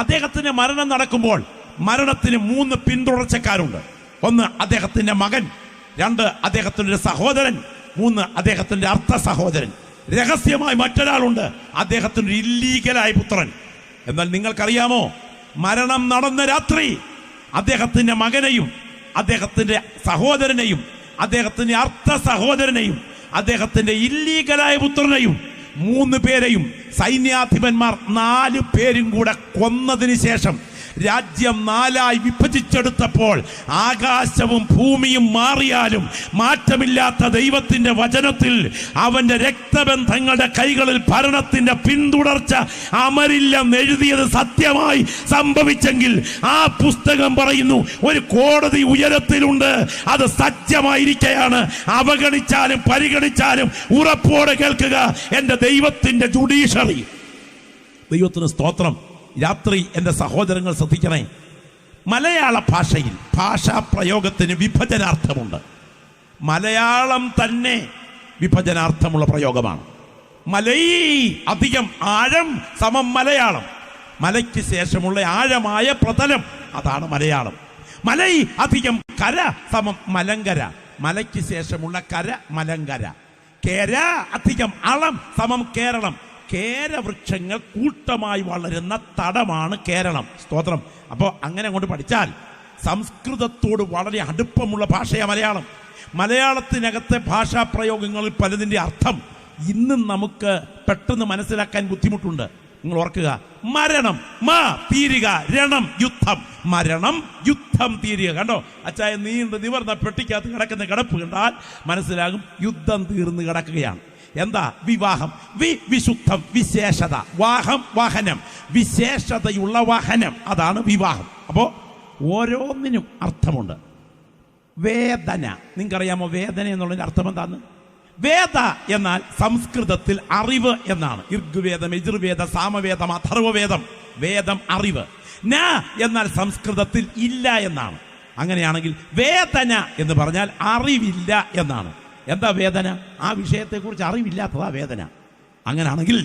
അദ്ദേഹത്തിന്റെ മരണം നടക്കുമ്പോൾ മരണത്തിന് 3 പിന്തുടർച്ചക്കാരുണ്ട്. 1 അദ്ദേഹത്തിന്റെ മകൻ, 2 അദ്ദേഹത്തിന്റെ സഹോദരൻ, 3 അദ്ദേഹത്തിന്റെ അർത്ഥ സഹോദരൻ. രഹസ്യമായി മറ്റൊരാളുണ്ട്, അദ്ദേഹത്തിന്റെ ഇല്ലീഗലായ പുത്രൻ. എന്നാൽ നിങ്ങൾക്കറിയാമോ, മരണം നടന്ന രാത്രി അദ്ദേഹത്തിന്റെ മകനെയും അദ്ദേഹത്തിന്റെ സഹോദരനെയും അദ്ദേഹത്തിന്റെ അർത്ഥ സഹോദരനെയും അദ്ദേഹത്തിന്റെ ഇല്ലീഗലായ പുത്രനെയും 3 പേരെയും സൈന്യാധിപന്മാർ 4 പേരും കൂടെ കൊന്നതിന് ശേഷം രാജ്യം 4ആയി വിഭജിച്ചെടുത്തപ്പോൾ ആകാശവും ഭൂമിയും മാറിയാലും മാറ്റമില്ലാത്ത ദൈവത്തിന്റെ വചനത്തിൽ അവന്റെ രക്തബന്ധങ്ങളുടെ കൈകളിൽ ഭരണത്തിന്റെ പിന്തുടർച്ച അമരില്ലെന്ന് എഴുതിയത് സത്യമായി സംഭവിച്ചെങ്കിൽ ആ പുസ്തകം പറയുന്നു ഒരു കോടതി ഉയരത്തിലുണ്ട്. അത് സത്യമായിരിക്കുകയാണ്. അവഗണിച്ചാലും പരിഗണിച്ചാലും ഉറപ്പോടെ കേൾക്കുക എന്റെ ദൈവത്തിന്റെ ജുഡീഷ്യറി. ദൈവത്തിന് സ്തോത്രം. രാത്രി എൻ്റെ സഹോദരങ്ങൾ ശ്രദ്ധിക്കണേ, മലയാള ഭാഷയിൽ ഭാഷാ പ്രയോഗത്തിന് വിഭജനാർത്ഥമുണ്ട്. മലയാളം തന്നെ വിഭജനാർത്ഥമുള്ള പ്രയോഗമാണ്. മലൈ അധികം ആഴം സമം മലയാളം. മലയ്ക്ക് ശേഷമുള്ള ആഴമായ പ്രതലം, അതാണ് മലയാളം. മലൈ അധികം കര സമം മലങ്കര. മലയ്ക്ക് ശേഷമുള്ള കര മലങ്കര. കേര അധികം അളം സമം കേരളം. കേരവൃക്ഷങ്ങൾ കൂട്ടമായി വളരുന്ന തടമാണ് കേരളം. സ്തോത്രം. അപ്പോൾ അങ്ങനെ അങ്ങോട്ട് പഠിച്ചാൽ സംസ്കൃതത്തോട് വളരെ അടുപ്പമുള്ള ഭാഷയാണ് മലയാളം. മലയാളത്തിനകത്തെ ഭാഷാ പ്രയോഗങ്ങളിൽ പലതിൻ്റെ അർത്ഥം ഇന്നും നമുക്ക് പെട്ടെന്ന് മനസ്സിലാക്കാൻ ബുദ്ധിമുട്ടുണ്ട്. നിങ്ങൾ ഓർക്കുക, മരണം തീരുക, രണം യുദ്ധം. മരണം യുദ്ധം തീരുക. കണ്ടോ അച്ചായ നീണ്ട് നിവർന്ന പെട്ടിക്കകത്ത് കിടക്കുന്ന കിടപ്പ് കണ്ടാൽ മനസ്സിലാകും യുദ്ധം തീർന്ന് കിടക്കുകയാണ്. എന്താ? വിവാഹം. വിശുദ്ധം, വിശേഷത. വാഹം, വാഹനം, വിശേഷതയുള്ള വാഹനം, അതാണ് വിവാഹം. അപ്പോൾ ഓരോന്നിനും അർത്ഥമുണ്ട്. വേദന, നിങ്ങൾക്കറിയാമോ വേദന എന്നുള്ളതിന്റെ അർത്ഥം എന്താന്ന്? വേദ എന്നാൽ സംസ്കൃതത്തിൽ അറിവ് എന്നാണ്. ഋഗ്വേദം, യജുർവേദം, സാമവേദം, അഥർവവേദം. വേദം അറിവ്. ന എന്നാൽ സംസ്കൃതത്തിൽ ഇല്ല എന്നാണ്. അങ്ങനെയാണെങ്കിൽ വേദന എന്ന് പറഞ്ഞാൽ അറിവില്ല എന്നാണ്. എന്താ വേദന? ആ വിഷയത്തെക്കുറിച്ച് അറിവില്ലാത്തതാ വേദന. അങ്ങനെയാണെങ്കിൽ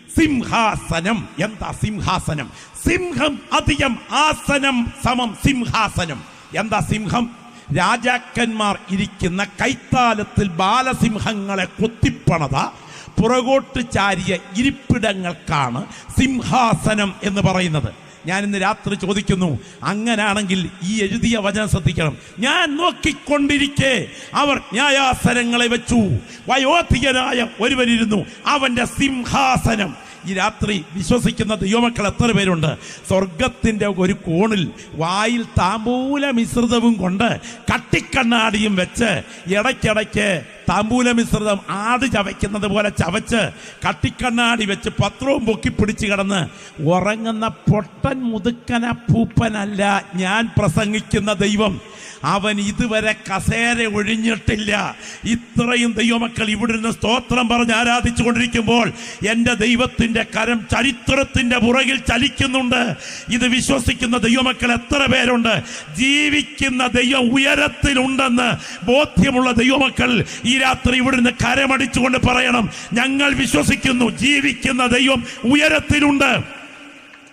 സിംഹാസനം. എന്താ സിംഹാസനം? സിംഹം അധികം ആസനം സമം സിംഹാസനം. എന്താ സിംഹം? രാജാക്കന്മാർ ഇരിക്കുന്ന കൈത്താലത്തിൽ ബാലസിംഹങ്ങളെ കൊത്തിപ്പണത പുറകോട്ട് ചാരിയ ഇരിപ്പിടങ്ങൾക്കാണ് സിംഹാസനം എന്ന് പറയുന്നത്. ഞാൻ ഇന്ന് രാത്രി ചോദിക്കുന്നു, അങ്ങനാണെങ്കിൽ ഈ എഴുതിയ വചനം ശ്രദ്ധിക്കണം. ഞാൻ നോക്കിക്കൊണ്ടിരിക്കെ അവർ ന്യായാസനങ്ങളെ വെച്ചു, വയോധികനായ ഒരുവനിരുന്നു, അവന്റെ സിംഹാസനം. ഈ രാത്രി വിശ്വസിക്കുന്ന ദൈവമക്കൾ എത്ര പേരുണ്ട്? സ്വർഗത്തിന്റെ ഒരു കോണിൽ വായിൽ താമ്പൂല മിശ്രിതവും കൊണ്ട് കട്ടിക്കണ്ണാടിയും വെച്ച് ഇടയ്ക്കിടയ്ക്ക് താമ്പൂല മിശ്രിതം ആട് ചവയ്ക്കുന്നത് പോലെ ചവച്ച് കട്ടിക്കണ്ണാടി വെച്ച് പത്രവും പൊക്കി പിടിച്ച് കിടന്ന് ഉറങ്ങുന്ന പൊട്ടൻ മുതുക്കന പൂപ്പനല്ല ഞാൻ പ്രസംഗിക്കുന്ന ദൈവം. അവൻ ഇതുവരെ കസേര ഒഴിഞ്ഞിട്ടില്ല. ഇത്രയും ദൈവമക്കൾ ഇവിടെ നിന്ന് സ്തോത്രം പറഞ്ഞ് ആരാധിച്ചു കൊണ്ടിരിക്കുമ്പോൾ എൻ്റെ ദൈവത്തിൻ്റെ കരം ചരിത്രത്തിൻ്റെ പുറകിൽ ചലിക്കുന്നുണ്ട്. ഇത് വിശ്വസിക്കുന്ന ദൈവമക്കൾ എത്ര പേരുണ്ട്? ജീവിക്കുന്ന ദൈവം ഉയരത്തിലുണ്ടെന്ന് ബോധ്യമുള്ള ദൈവമക്കൾ ഈ രാത്രി ഇവിടെ നിന്ന് കരമടിച്ചുകൊണ്ട് പറയണം, ഞങ്ങൾ വിശ്വസിക്കുന്നു, ജീവിക്കുന്ന ദൈവം ഉയരത്തിലുണ്ട്.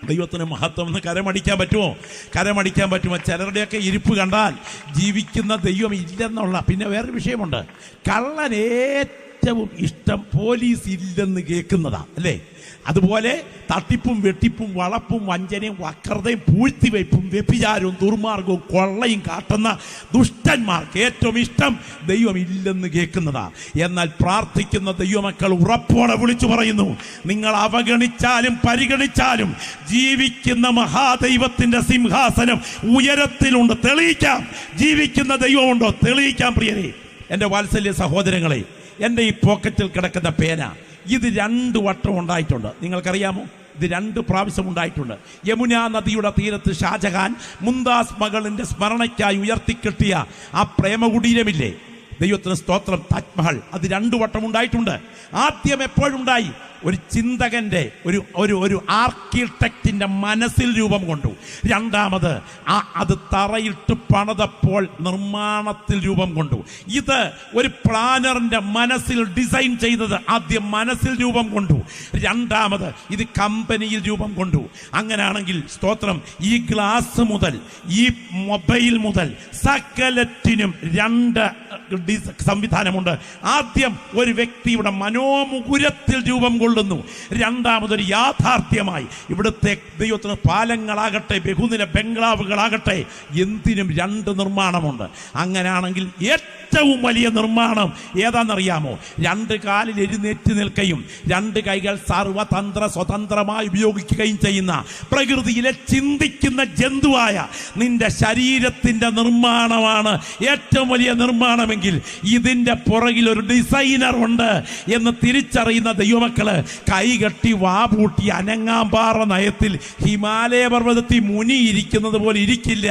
ദൈവത്തിന് മഹത്വം എന്ന് കരമടിക്കാൻ പറ്റുമോ? കരമടിക്കാൻ പറ്റുമോ? ചിലരുടെയൊക്കെ ഇരിപ്പ് കണ്ടാൽ ജീവിക്കുന്ന ദൈവം ഇല്ലെന്നുള്ള. പിന്നെ വേറൊരു വിഷയമുണ്ട്, കള്ളൻ ഏറ്റവും ഇഷ്ടം പോലീസ് ഇല്ലെന്ന് കേൾക്കുന്നതാ, അല്ലേ? അതുപോലെ തട്ടിപ്പും വെട്ടിപ്പും വളപ്പും വഞ്ചനയും വക്രതയും പൂഴ്ത്തിവയ്പും വ്യഭിചാരവും ദുർമാർഗവും കൊള്ളയും കാട്ടുന്ന ദുഷ്ടന്മാർക്ക് ഏറ്റവും ഇഷ്ടം ദൈവം ഇല്ലെന്ന് കേൾക്കുന്നതാ. എന്നാൽ പ്രാർത്ഥിക്കുന്ന ദൈവമക്കൾ ഉറപ്പോടെ വിളിച്ചു പറയുന്നു, നിങ്ങൾ അവഗണിച്ചാലും പരിഗണിച്ചാലും ജീവിക്കുന്ന മഹാദൈവത്തിന്റെ സിംഹാസനം ഉയരത്തിലുണ്ട്. തെളിയിക്കാം. ജീവിക്കുന്ന ദൈവമുണ്ടോ? തെളിയിക്കാം. പ്രിയരെ, എൻ്റെ വാത്സല്യ സഹോദരങ്ങളെ, എൻ്റെ ഈ പോക്കറ്റിൽ കിടക്കുന്ന പേന ഇത് 2 വട്ടം ഉണ്ടായിട്ടുണ്ട്. നിങ്ങൾക്കറിയാമോ? ഇത് 2 പ്രാവശ്യം ഉണ്ടായിട്ടുണ്ട്. യമുനാ നദിയുടെ തീരത്ത് ഷാജഹാൻ മുംതാസ് മകളിന്റെ സ്മരണയ്ക്കായി ഉയർത്തിക്കെട്ടിയ ആ പ്രേമകുടീരമില്ലേ, ദൈവത്തിന് സ്തോത്രം, താജ്മഹൽ, അത് 2 വട്ടം ഉണ്ടായിട്ടുണ്ട്. ആദ്യം എപ്പോഴുണ്ടായി? ഒരു ചിന്തകന്റെ ഒരു ആർക്കിടെക്റ്റിന്റെ മനസ്സിൽ രൂപം കൊണ്ടു. രണ്ടാമത് അത് തറയിട്ട് പണിതപ്പോൾ നിർമ്മാണത്തിൽ രൂപം കൊണ്ടു. ഇത് ഒരു പ്ലാനറിന്റെ മനസ്സിൽ ഡിസൈൻ ചെയ്തത് ആദ്യം മനസ്സിൽ രൂപം കൊണ്ടു. രണ്ടാമത് ഇത് കമ്പനിയിൽ രൂപം കൊണ്ടു. അങ്ങനെയാണെങ്കിൽ സ്തോത്രം, ഈ ഗ്ലാസ് മുതൽ ഈ മൊബൈൽ മുതൽ സകലത്തിനും 2 സംവിധാനമുണ്ട്. ആദ്യം ഒരു വ്യക്തിയുടെ മനോമുകുരത്തിൽ രൂപം കൊള്ളുന്നു. രണ്ടാമതൊരു യാഥാർത്ഥ്യമായി ഇവിടുത്തെ ദൈവത്തിന് പാലങ്ങളാകട്ടെ, ബഹുനില ബംഗ്ലാവുകളാകട്ടെ, എന്തിനും 2 നിർമ്മാണമുണ്ട്. അങ്ങനെയാണെങ്കിൽ ഏറ്റവും വലിയ നിർമ്മാണം ഏതാണെന്നറിയാമോ? 2 കാലിൽ എഴുന്നേറ്റ് നിൽക്കുകയും 2 കൈകൾ സർവതന്ത്ര സ്വതന്ത്രമായി ഉപയോഗിക്കുകയും ചെയ്യുന്ന പ്രകൃതിയിലെ ചിന്തിക്കുന്ന ജന്തുവായ നിന്റെ ശരീരത്തിന്റെ നിർമ്മാണമാണ് ഏറ്റവും വലിയ നിർമ്മാണമെങ്കിൽ ഇതിന്റെ പുറകിൽ ഒരു ഡിസൈനർ ഉണ്ട് എന്ന് തിരിച്ചറിയുന്ന ദൈവമക്കള് കൈകെട്ടി വാപൂട്ടി അനങ്ങാമ്പാറ നയത്തിൽ ഹിമാലയ പർവ്വതത്തിൽ മുനി ഇരിക്കുന്നത് പോലെ ഇരിക്കില്ല.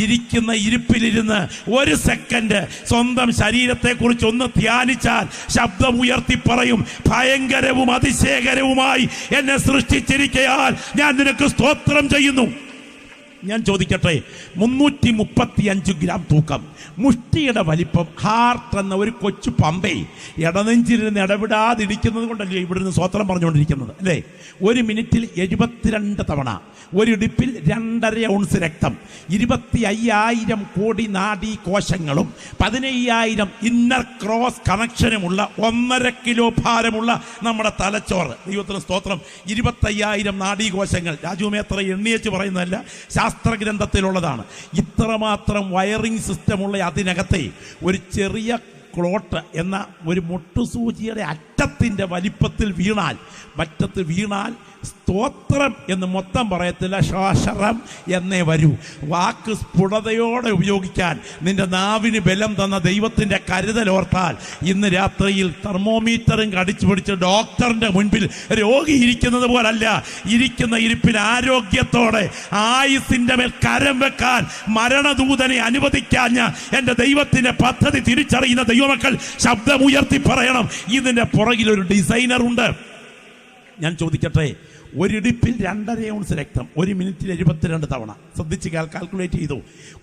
ഇരിക്കുന്ന ഇരിപ്പിലിരുന്ന് 1 സെക്കൻഡ് സ്വന്തം ശരീരത്തെക്കുറിച്ച് ഒന്ന് ധ്യാനിച്ചാൽ ശബ്ദമുയർത്തി പറയും, ഭയങ്കരവും അതിശയകരവുമായി എന്നെ സൃഷ്ടിച്ചിരിക്കയാൽ ഞാൻ നിനക്ക് സ്തോത്രം ചെയ്യുന്നു. ഞാൻ ചോദിക്കട്ടെ, 335 ഗ്രാം തൂക്കം, മുഷ്ടിയുടെ വലിപ്പം, ഹാർട്ട് എന്ന ഒരു കൊച്ചു പമ്പേ ഇടനെഞ്ചിരുന്ന് ഇടപെടാതിരിക്കുന്നത് കൊണ്ടല്ലേ ഇവിടുന്ന് സ്തോത്രം പറഞ്ഞുകൊണ്ടിരിക്കുന്നത്, അല്ലേ? 1 മിനിറ്റിൽ 72 തവണ, ഒരിടിപ്പിൽ 2.5 ഔൺസ് രക്തം, 25,000 കോടി നാഡീ കോശങ്ങളും 15,000 ഇന്നർ ക്രോസ് കണക്ഷനുമുള്ള 1.5 കിലോ ഭാരമുള്ള നമ്മുടെ തലച്ചോറ്. ദൈവത്തിന് സ്തോത്രം. 25,000 നാഡീ കോശങ്ങൾ. രാജുമേത്ര എണ്ണിയച്ച് പറയുന്നതല്ല, ശാസ്ത്രഗ്രന്ഥത്തിലുള്ളതാണ്. ഇത്രമാത്രം വയറിംഗ് സിസ്റ്റമുള്ള അതിനകത്തെ ഒരു ചെറിയ ക്ലോട്ട് എന്ന ഒരു മുട്ടുസൂചിയുടെ അറ്റത്തിൻ്റെ വലിപ്പത്തിൽ വീണാൽ, മറ്റത്ത് വീണാൽ സ്തോത്രം എന്ന് മൊത്തം പറയത്തില്ല, ശ്വാസരം എന്നേ വരൂ. വാക്ക് സ്ഫുടതയോടെ ഉപയോഗിക്കാൻ നിന്റെ നാവിന് ബലം തന്ന ദൈവത്തിൻ്റെ കരുതലോർത്താൽ ഇന്ന് രാത്രിയിൽ തെർമോമീറ്ററും കടിച്ചു പിടിച്ച് ഡോക്ടറിന്റെ മുൻപിൽ രോഗി ഇരിക്കുന്നത് പോലല്ല, ഇരിക്കുന്ന ഇരിപ്പിൽ ആരോഗ്യത്തോടെ ആയുസിന്റെ മേൽ കരം വെക്കാൻ മരണദൂതനെ അനുവദിക്കാഞ്ഞ എൻ്റെ ദൈവത്തിന്റെ പദ്ധതി തിരിച്ചറിയുന്ന ദൈവമക്കൾ ശബ്ദമുയർത്തി പറയണം, ഇതിന്റെ പുറകിൽ ഒരു ഡിസൈനർ ഉണ്ട്. ഞാൻ ചോദിക്കട്ടെ, ഒരിടിപ്പിൽ 2.5 ഔൺസ് രക്തം 1 മിനിറ്റിൽ 72 തവണ. ശ്രദ്ധിച്ച് കാൽക്കുലേറ്റ് ചെയ്തു.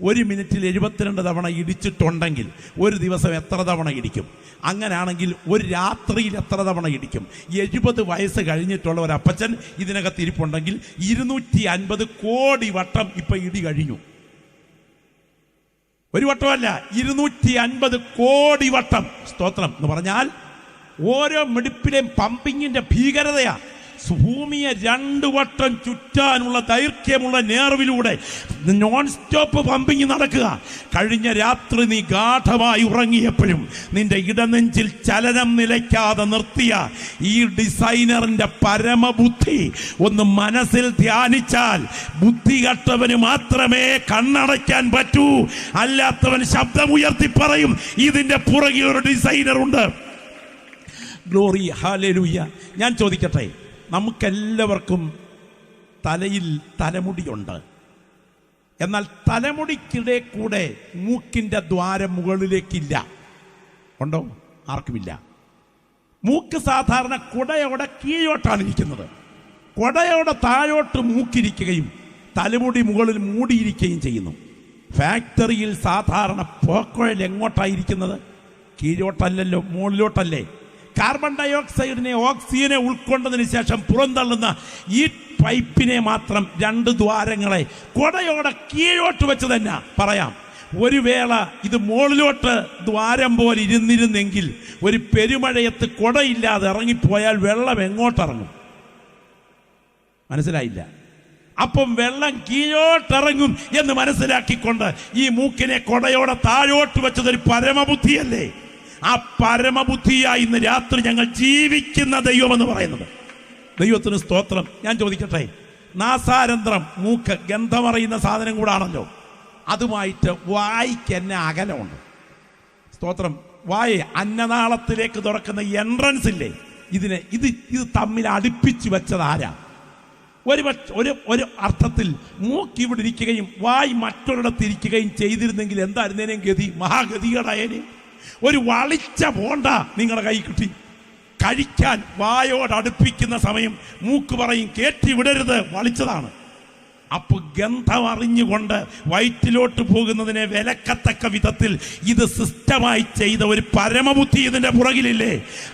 1 മിനിറ്റിൽ 72 തവണ ഇടിച്ചിട്ടുണ്ടെങ്കിൽ ഒരു ദിവസം എത്ര തവണ ഇടിക്കും? അങ്ങനെയാണെങ്കിൽ ഒരു രാത്രിയിൽ എത്ര തവണ ഇടിക്കും? 70 വയസ്സ് കഴിഞ്ഞിട്ടുള്ള ഒരു അപ്പച്ചൻ ഇതിനകത്ത് ഇരിപ്പുണ്ടെങ്കിൽ 250 കോടി വട്ടം ഇപ്പൊ ഇടി കഴിഞ്ഞു. ഒരു വട്ടമല്ല, 250 കോടി വട്ടം. സ്തോത്രം എന്ന് പറഞ്ഞാൽ ഓരോ മിടിപ്പിലെയും പമ്പിങ്ങിന്റെ ഭീകരതയാ. ഭൂമിയെ 2 വട്ടം ചുറ്റാനുള്ള ദൈർഘ്യമുള്ള നേർവിലൂടെ നോൺ സ്റ്റോപ്പ് പമ്പിങ് നടക്കുക. കഴിഞ്ഞ രാത്രി നീ ഗാഠമായി ഉറങ്ങിയപ്പോഴും നിന്റെ ഇടനെഞ്ചിൽ ചലനം നിലയ്ക്കാതെ നിർത്തിയ ഈ ഡിസൈനറിന്റെ പരമബുദ്ധി ഒന്ന് മനസ്സിൽ ധ്യാനിച്ചാൽ ബുദ്ധികെട്ടവന് മാത്രമേ കണ്ണടയ്ക്കാൻ പറ്റൂ. അല്ലാത്തവൻ ശബ്ദമുയർത്തി പറയും, ഇതിന്റെ പുറകിൽ ഒരു ഡിസൈനർ ഉണ്ട്. Glory, hallelujah. ഞാൻ ചോദിക്കട്ടെ, നമുക്കെല്ലാവർക്കും തലയിൽ തലമുടിയുണ്ട്. എന്നാൽ തലമുടിക്കിടെ കൂടെ മൂക്കിന്റെ ദ്വാരം മുകളിലേക്കില്ല. ഉണ്ടോ? ആർക്കുമില്ല. മൂക്ക് സാധാരണ കുടയോടെ കീഴോട്ടാണ് ഇരിക്കുന്നത്. കുടയോടെ താഴോട്ട് മൂക്കിരിക്കുകയും തലമുടി മുകളിൽ മൂടിയിരിക്കുകയും ചെയ്യുന്നു. ഫാക്ടറിയിൽ സാധാരണ പോക്കോയിൽ എങ്ങോട്ടായിരിക്കുന്നത്? കീഴോട്ടല്ലല്ലോ, മുകളിലോട്ടല്ലേ. കാർബൺ ഡയോക്സൈഡിനെ ഓക്സിജനെ ഉൾക്കൊണ്ടതിന് ശേഷം പുറന്തള്ളുന്ന ഈ പൈപ്പിനെ മാത്രം 2 ദ്വാരങ്ങളെ കുടയോടെ കീഴോട്ട് വെച്ച് തന്നെ പറയാം. ഒരു വേള ഇത് മുകളിലോട്ട് ദ്വാരം പോലെ ഇരുന്നിരുന്നെങ്കിൽ ഒരു പെരുമഴയത്ത് കുടയില്ലാതെ ഇറങ്ങിപ്പോയാൽ വെള്ളം എങ്ങോട്ടിറങ്ങും? മനസ്സിലായില്ല. അപ്പം വെള്ളം കീഴോട്ടിറങ്ങും എന്ന് മനസ്സിലാക്കിക്കൊണ്ട് ഈ മൂക്കിനെ കുടയോടെ താഴോട്ട് വെച്ചതൊരു പരമബുദ്ധിയല്ലേ? ആ പരമബുദ്ധിയായി ഇന്ന് രാത്രി ഞങ്ങൾ ജീവിക്കുന്ന ദൈവമെന്ന് പറയുന്നത്. ദൈവത്തിന് സ്തോത്രം. ഞാൻ ചോദിക്കട്ടെ, നാസാരന്ധ്രം, മൂക്ക്, ഗന്ധമറിയുന്ന സാധനം കൂടാണല്ലോ. അതുമായിട്ട് വായിക്ക് എന്നെ അകലമുണ്ട്. സ്തോത്രം. വായ അന്നനാളത്തിലേക്ക് തുറക്കുന്ന എൻട്രൻസ് ഇല്ലേ, ഇത് തമ്മിൽ അടുപ്പിച്ച് വെച്ചത് ആരാ? ഒരു അർത്ഥത്തിൽ മൂക്ക് ഇവിടെ ഇരിക്കുകയും വായ് മറ്റൊരിടത്തിരിക്കുകയും ചെയ്തിരുന്നെങ്കിൽ എന്തായിരുന്നേനും ഗതി? മഹാഗതികേടായേനെ. ഒരു വളിച്ച പോണ്ട നിങ്ങളുടെ കൈ കിട്ടി. കഴിക്കാൻ വായോട് അടുപ്പിക്കുന്ന സമയം മൂക്ക് പറയും കേറ്റി വിടരുത്, വളിച്ചതാണ്. അപ്പൊ ഗന്ധം അറിഞ്ഞുകൊണ്ട് വയറ്റിലോട്ട് പോകുന്നതിനെ വിലക്കത്തക്ക വിധത്തിൽ ഇത് സിസ്റ്റമായി ചെയ്ത ഒരു പരമബുദ്ധി ഇതിന്റെ പുറകിലില്ലേ?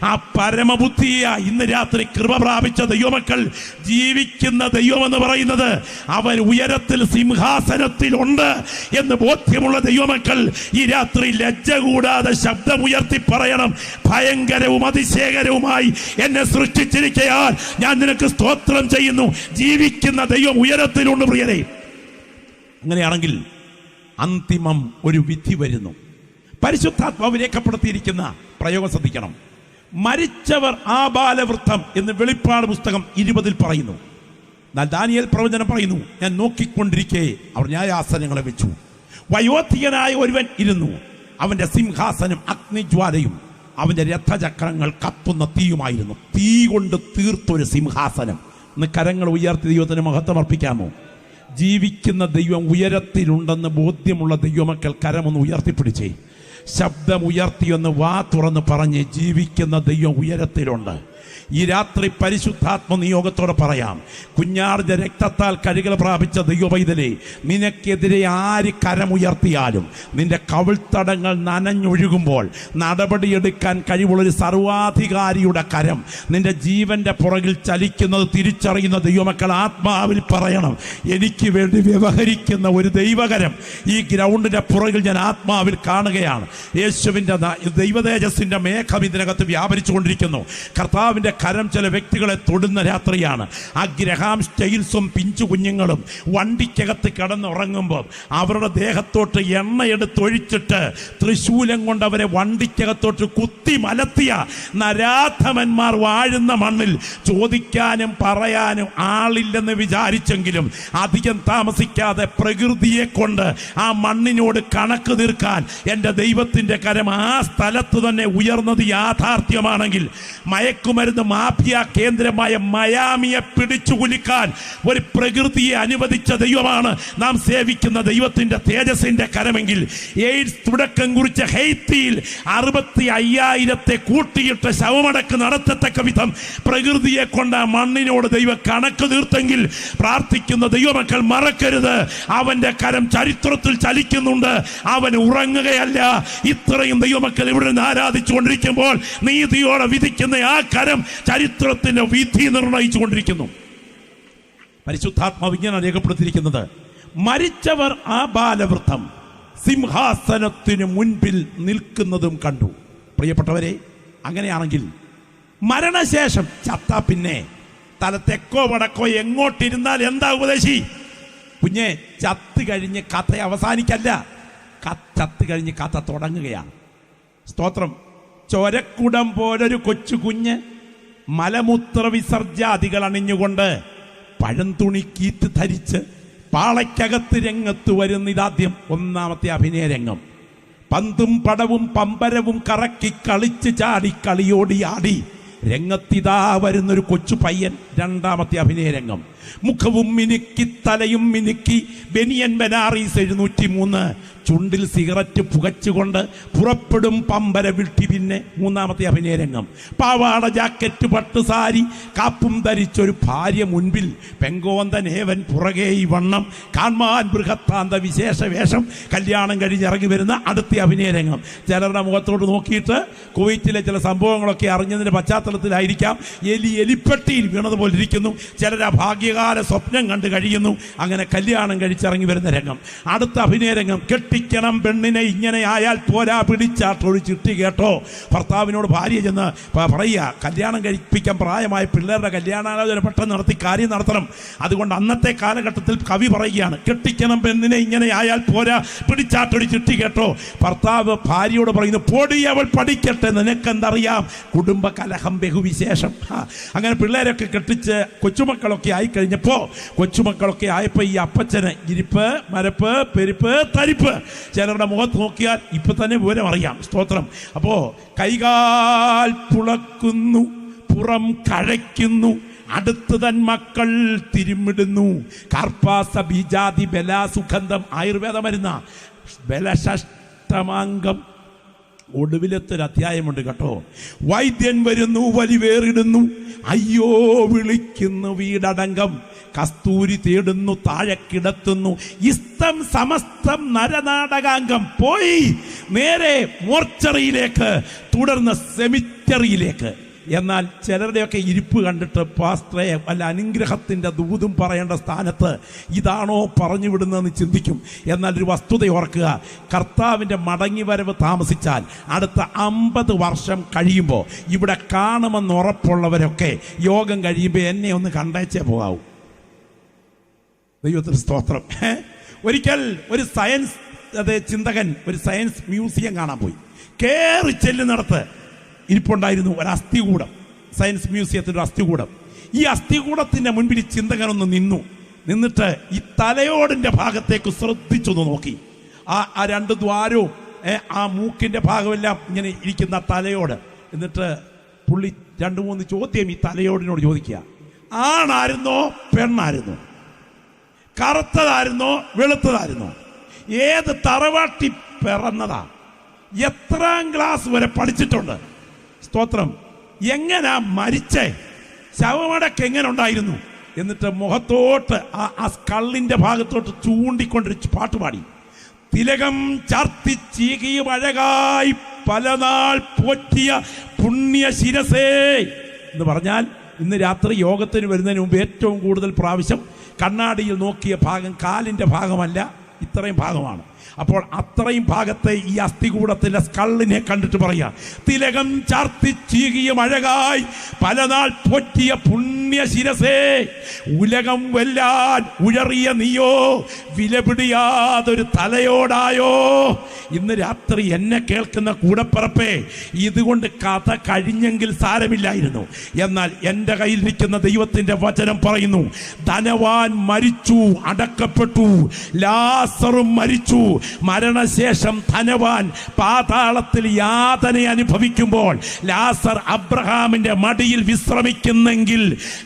ആ പരമബുദ്ധിയാ ഇന്ന് രാത്രി കൃപ പ്രാപിച്ച ദൈവമക്കൾ ജീവിക്കുന്ന ദൈവമെന്ന് പറയുന്നത്. അവൻ ഉയരത്തിൽ സിംഹാസനത്തിലുണ്ട് എന്ന് ബോധ്യമുള്ള ദൈവമക്കൾ ഈ രാത്രി ലജ്ജ കൂടാതെ ശബ്ദമുയർത്തി പറയണം, ഭയങ്കരവും അതിശയകരവുമായി എന്നെ സൃഷ്ടിച്ചിരിക്കയാൽ ഞാൻ നിനക്ക് സ്തോത്രം ചെയ്യുന്നു. ജീവിക്കുന്ന ദൈവം ഉയരത്തിലുണ്ട് പ്രിയരേ. അങ്ങനെയാണെങ്കിൽ അന്തിമം ഒരു വിധി വരുന്നു. പരിശുദ്ധാത്മാവ് രേഖപ്പെടുത്തിയിരിക്കുന്ന പ്രയോഗം ശ്രദ്ധിക്കണം. മരിച്ചവർ ആബാലവൃത്തം എന്ന് വെളിപ്പാട് പുസ്തകം 20 പറയുന്നു. എന്നാൽ ദാനിയേൽ പ്രവചനം പറയുന്നു, ഞാൻ നോക്കിക്കൊണ്ടിരിക്കെ അവർ ന്യായാസനങ്ങളെ വെച്ചു. വയോധികനായ ഒരുവൻ ഇരുന്നു. അവന്റെ സിംഹാസനം അഗ്നിജ്വാലയും അവന്റെ രഥചക്രങ്ങൾ കത്തുന്ന തീയുമായിരുന്നു. തീ കൊണ്ട് തീർത്തൊരു സിംഹാസനം. ഇന്ന് കരങ്ങൾ ഉയർത്തി ദൈവത്തിന് മഹത്വം അർപ്പിക്കാമോ? ജീവിക്കുന്ന ദൈവം ഉയരത്തിലുണ്ടെന്ന് ബോധ്യമുള്ള ദൈവമക്കൾ കരമൊന്ന് ഉയർത്തിപ്പിടിച്ചേ. ശബ്ദം ഉയർത്തിയൊന്ന് വാ തുറന്ന് പറഞ്ഞ് ജീവിക്കുന്ന ദൈവം ഉയരത്തിലുണ്ട്. ഈ രാത്രി പരിശുദ്ധാത്മ നിയോഗത്തോടെ പറയാം, കുഞ്ഞാർജ രക്തത്താൽ കഴുകൽ പ്രാപിച്ച ദൈവവൈതലേ, നിനക്കെതിരെ ആര് കരമുയർത്തിയാലും നിന്റെ കവിൾത്തടങ്ങൾ നനഞ്ഞൊഴുകുമ്പോൾ നടപടിയെടുക്കാൻ കഴിവുള്ളൊരു സർവാധികാരിയുടെ കരം നിന്റെ ജീവന്റെ പുറകിൽ ചലിക്കുന്നത് തിരിച്ചറിയുന്ന ദൈവമക്കൾ ആത്മാവിൽ പറയണം, എനിക്ക് വേണ്ടി വ്യവഹരിക്കുന്ന ഒരു ദൈവകരം ഈ ഗ്രൗണ്ടിന്റെ പുറകിൽ ഞാൻ ആത്മാവിൽ കാണുകയാണ്. യേശുവിന്റെ ദൈവതേജസ്സിന്റെ മേഘം ഇതിനകത്ത് വ്യാപരിച്ചുകൊണ്ടിരിക്കുന്നു. കർത്താവിന്റെ കരം ചില വ്യക്തികളെ തൊടുന്ന രാത്രിയാണ്. ആ ഗ്രഹാം സ്റ്റൈൽസും പിഞ്ചു കുഞ്ഞുങ്ങളും വണ്ടിക്കകത്ത് കിടന്നുറങ്ങുമ്പോൾ അവരുടെ ദേഹത്തോട്ട് എണ്ണയെടുത്തൊഴിച്ചിട്ട് തൃശൂലം കൊണ്ട് അവരെ വണ്ടിക്കകത്തോട്ട് കുത്തി മലത്തിയ നരാധമന്മാർ വാഴുന്ന മണ്ണിൽ ചോദിക്കാനും പറയാനും ആളില്ലെന്ന് വിചാരിച്ചെങ്കിലും അധികം താമസിക്കാതെ പ്രകൃതിയെ കൊണ്ട് ആ മണ്ണിനോട് കണക്ക് തീർക്കാൻ എൻ്റെ ദൈവത്തിൻ്റെ കരം ആ സ്ഥലത്ത് തന്നെ ഉയർന്നത് യാഥാർത്ഥ്യമാണെങ്കിൽ മയക്കുമരുന്ന് മാഫിയ കേന്ദ്രമായ മയാമിയെ പിടിച്ചു കുലുക്കാൻ ഒരു പ്രകൃതിയെ അനുവദിച്ച ദൈവമാണ് നാം സേവിക്കുന്ന ദൈവത്തിന്റെ തേജസ്സിന്റെ കരമെങ്കിൽ എയ്ഡ്സ് തുടക്കം കുറിച്ച ഹെയ്ത്തിയിൽ 65,000 കൂട്ടിയിട്ട് ശവമടക്ക് നടത്തത്തക്ക വിധം പ്രകൃതിയെ കൊണ്ട് ആ മണ്ണിനോട് ദൈവം കണക്ക് തീർത്തെങ്കിൽ പ്രാർത്ഥിക്കുന്ന ദൈവമക്കൾ മറക്കരുത്, അവന്റെ കരം ചരിത്രത്തിൽ ചലിക്കുന്നുണ്ട്. അവൻ ഉറങ്ങുകയല്ല. ഇത്രയും ദൈവമക്കൾ ഇവിടെ നിന്ന് ആരാധിച്ചുകൊണ്ടിരിക്കുമ്പോൾ നീതിയോടെ വിധിക്കുന്ന ആ കരം ചരിത്രത്തിന്റെ വിധി നിർണയിച്ചു കൊണ്ടിരിക്കുന്നു. പരിശുദ്ധാത്മാവ് ഇങ്ങനെ രേഖപ്പെടുത്തിയിരിക്കുന്നത്, മരിച്ചവർ ആ ബാലവൃത്തം സിംഹാസനത്തിന് മുൻപിൽ നിൽക്കുന്നതും കണ്ടു. പ്രിയപ്പെട്ടവരെ, അങ്ങനെയാണെങ്കിൽ മരണശേഷം ചത്ത പിന്നെ തല തെക്കോ വടക്കോ എങ്ങോട്ടിരുന്നാൽ എന്താ ഉപദേശി? കുഞ്ഞെ, ചത്ത് കഴിഞ്ഞ് കഥ അവസാനിക്കല്ല, ചത്ത് കഴിഞ്ഞ് കഥ തുടങ്ങുകയാണ്. സ്തോത്രം. ചോരക്കുടം പോലൊരു കൊച്ചു കുഞ്ഞ് മലമൂത്ര വിസർജ്യാദികൾ അണിഞ്ഞുകൊണ്ട് പഴംതുണി കീറ്റ് ധരിച്ച് പാളയ്ക്കകത്ത് രംഗത്ത് വരുന്ന ഇതാദ്യം ഒന്നാമത്തെ അഭിനയ രംഗം. പന്തും പടവും പമ്പരവും കറക്കി കളിച്ച് ചാടി കളിയോടി ആടി രംഗത്തിതാ വരുന്നൊരു കൊച്ചു പയ്യൻ. രണ്ടാമത്തെ അഭിനയ രംഗം. മുഖവും മിനുക്കി തലയും മിനുക്കി ബനിയൻ ബനാറീസ് 703 ചുണ്ടിൽ സിഗരറ്റ് പുകച്ചുകൊണ്ട് പുറപ്പെടും പമ്പര വിട്ടി. പിന്നെ മൂന്നാമത്തെ അഭിനയ രംഗം. പാവാട ജാക്കറ്റ് പട്ടുസാരി കാപ്പും ധരിച്ചൊരു ഭാര്യ മുൻപിൽ, പെങ്കോന്തനേവൻ പുറകെ ഈ വണ്ണം കാൺമാൻ ബൃഹത്താന്ത വിശേഷ വേഷം. കല്യാണം കഴിഞ്ഞിറങ്ങി വരുന്ന അടുത്ത അഭിനയ രംഗം. ചിലരുടെ മുഖത്തോട്ട് നോക്കിയിട്ട് കുവൈറ്റിലെ ചില സംഭവങ്ങളൊക്കെ അറിഞ്ഞതിന്റെ പശ്ചാത്തലത്തിലായിരിക്കാം എലിപ്പെട്ടിയിൽ വീണതുപോലെ ഇരിക്കുന്നു. ചിലർ ഭാഗ്യകാല സ്വപ്നം കണ്ട് കഴിയുന്നു. അങ്ങനെ കല്യാണം കഴിച്ചിറങ്ങി വരുന്ന രംഗം. അടുത്ത അഭിനയ രംഗം. കെട്ടിക്കണം പെണ്ണിനെ, ഇങ്ങനെ ആയാൽ പോരാ, പിടിച്ചാട്ടൊഴി ചിട്ടി കേട്ടോ. ഭർത്താവിനോട് ഭാര്യ ചെന്ന് പറയുക, കല്യാണം കഴിപ്പിക്കാൻ പ്രായമായ പിള്ളേരുടെ കല്യാണാലോചന പെട്ടെന്ന് നടത്തി കാര്യം നടത്തണം. അതുകൊണ്ട് അന്നത്തെ കാലഘട്ടത്തിൽ കവി പറയുകയാണ്, കെട്ടിക്കണം പെണ്ണിനെ, ഇങ്ങനെ ആയാൽ പോരാ, പിടിച്ചാട്ടൊഴി ചിട്ടി കേട്ടോ. ഭർത്താവ് ഭാര്യയോട് പറയുന്നു, പൊടി അവൾ പഠിക്കട്ടെ, നിനക്കെന്തറിയാം, കുടുംബ കലഹം ബഹുവിശേഷം. അങ്ങനെ പിള്ളേരൊക്കെ കെട്ടിച്ച് കൊച്ചുമക്കളൊക്കെ ആയിക്കഴിഞ്ഞപ്പോൾ ഈ അപ്പച്ചന് ഇരിപ്പ്, മരപ്പ്, പെരുപ്പ്, തരിപ്പ്. ചിലരുടെ മുഖത്ത് നോക്കിയാൽ ഇപ്പൊ തന്നെ വിവരം അറിയാം. സ്തോത്രം. അപ്പോ കൈകാൽ പുളക്കുന്നു, പുറം കഴയ്ക്കുന്നു, അടുത്ത് തൻ മക്കൾ തിരുമിടുന്നു. കാർപ്പാസ ബീജാതി ബലാസുഗന്ധം, ആയുർവേദ മരുന്ന ബലഷഷ്ടമാംഗം. ഒടുവിലത്തൊരു അധ്യായമുണ്ട് കേട്ടോ. വൈദ്യൻ വരുന്നു, വലിവേറിടുന്നു, അയ്യോ വിളിക്കുന്നു വീടടങ്കം. കസ്തൂരി തേടുന്നു, താഴെ കിടത്തുന്നു, ഇസ്തം സമസ്തം നരനാടകാംഗം. പോയി നേരെ മോർച്ചറിയിലേക്ക്, തുടർന്ന് സെമിറ്ററിയിലേക്ക്. എന്നാൽ ചിലരുടെയൊക്കെ ഇരിപ്പ് കണ്ടിട്ട് പാസ്റ്ററെ വല്ല അനുഗ്രഹത്തിൻ്റെ ദൂതും പറയേണ്ട സ്ഥാനത്ത് ഇതാണോ പറഞ്ഞു വിടുന്നതെന്ന് ചിന്തിക്കും. എന്നാൽ ഒരു വസ്തുത ഓർക്കുക, കർത്താവിൻ്റെ മടങ്ങി വരവ് താമസിച്ചാൽ അടുത്ത 50 വർഷം കഴിയുമ്പോൾ ഇവിടെ കാണുമെന്ന് ഉറപ്പുള്ളവരൊക്കെ യോഗം കഴിയുമ്പോൾ എന്നെ ഒന്ന് കണ്ടേച്ചേ പോകാവൂ. ദൈവത്തിന് സ്തോത്രം. ഒരിക്കൽ ഒരു സയൻസ് ചിന്തകൻ ഒരു സയൻസ് മ്യൂസിയം കാണാൻ പോയി. കയറി ചെല്ലുന്നിടത്ത് ഇരിപ്പുണ്ടായിരുന്നു ഒരു അസ്ഥികൂടം. സയൻസ് മ്യൂസിയത്തിൻ്റെ അസ്ഥികൂടം. ഈ അസ്ഥികൂടത്തിൻ്റെ മുൻപിൽ ചിന്തകനൊന്ന് നിന്നിട്ട് ഈ തലയോടിൻ്റെ ഭാഗത്തേക്ക് ശ്രദ്ധിച്ചൊന്ന് നോക്കി. ആ 2 ദ്വാരവും ആ മൂക്കിൻ്റെ ഭാഗമെല്ലാം ഇങ്ങനെ ഇരിക്കുന്ന തലയോട്. എന്നിട്ട് പുള്ളി 2-3 ചോദ്യം ഈ തലയോടിനോട് ചോദിക്കുക. ആണായിരുന്നോ പെണ്ണായിരുന്നോ? കറുത്തതായിരുന്നോ വെളുത്തതായിരുന്നോ? ഏത് തറവാട്ടി പിറന്നതാ? എത്രാം ക്ലാസ് വരെ പഠിച്ചിട്ടുണ്ട്? സ്തോത്രം. എങ്ങനാ മരിച്ചേ? ശവമടക്ക് എങ്ങനെ ഉണ്ടായിരുന്നു? എന്നിട്ട് മുഖത്തോട്ട് ആ സ്കള്ളിന്റെ ഭാഗത്തോട്ട് ചൂണ്ടിക്കൊണ്ടൊരു പാട്ടുപാടി. തിലകം ചാർത്തി ചീകിയും അഴകായി പലനാൾ പോറ്റിയ പുണ്യ ശിരസേ എന്ന് പറഞ്ഞാൽ, ഇന്ന് രാത്രി യോഗത്തിന് വരുന്നതിന് മുമ്പ് ഏറ്റവും കൂടുതൽ പ്രാവശ്യം കണ്ണാടിയിൽ നോക്കിയ ഭാഗം കാലിൻ്റെ ഭാഗമല്ല, ഇത്രയും ഭാഗമാണ്. അപ്പോൾ അത്രയും ഭാഗത്തെ ഈ അസ്ഥികൂടത്തിലെ സ്കള്ളിനെ കണ്ടിട്ട് പറയാം, തിലകം ചാർത്തി ചീകിയും അഴകായി പലനാൾ പൊറ്റിയ പുണ്യ ശിരസേ, ഉലകം വെല്ലാൻ ഉഴറിയ നീയോ വിലപിടിയാതൊരു തലയോടായോ. ഇന്ന് രാത്രി എന്നെ കേൾക്കുന്ന കൂടപ്പറപ്പേ, ഇതുകൊണ്ട് കഥ കഴിഞ്ഞെങ്കിൽ സാരമില്ലായിരുന്നു. എന്നാൽ എൻ്റെ കയ്യിൽ നിൽക്കുന്ന ദൈവത്തിൻ്റെ വചനം പറയുന്നു, ധനവാൻ മരിച്ചു, അടക്കപ്പെട്ടു, ലാസറും മരിച്ചു. മരണശേഷം ധനവാൻ പാതാളത്തിൽ യാതന അനുഭവിക്കുമ്പോൾ ലാസർ അബ്രഹാമിന്റെ മടിയിൽ വിശ്രമിക്കുന്നെങ്കിൽ,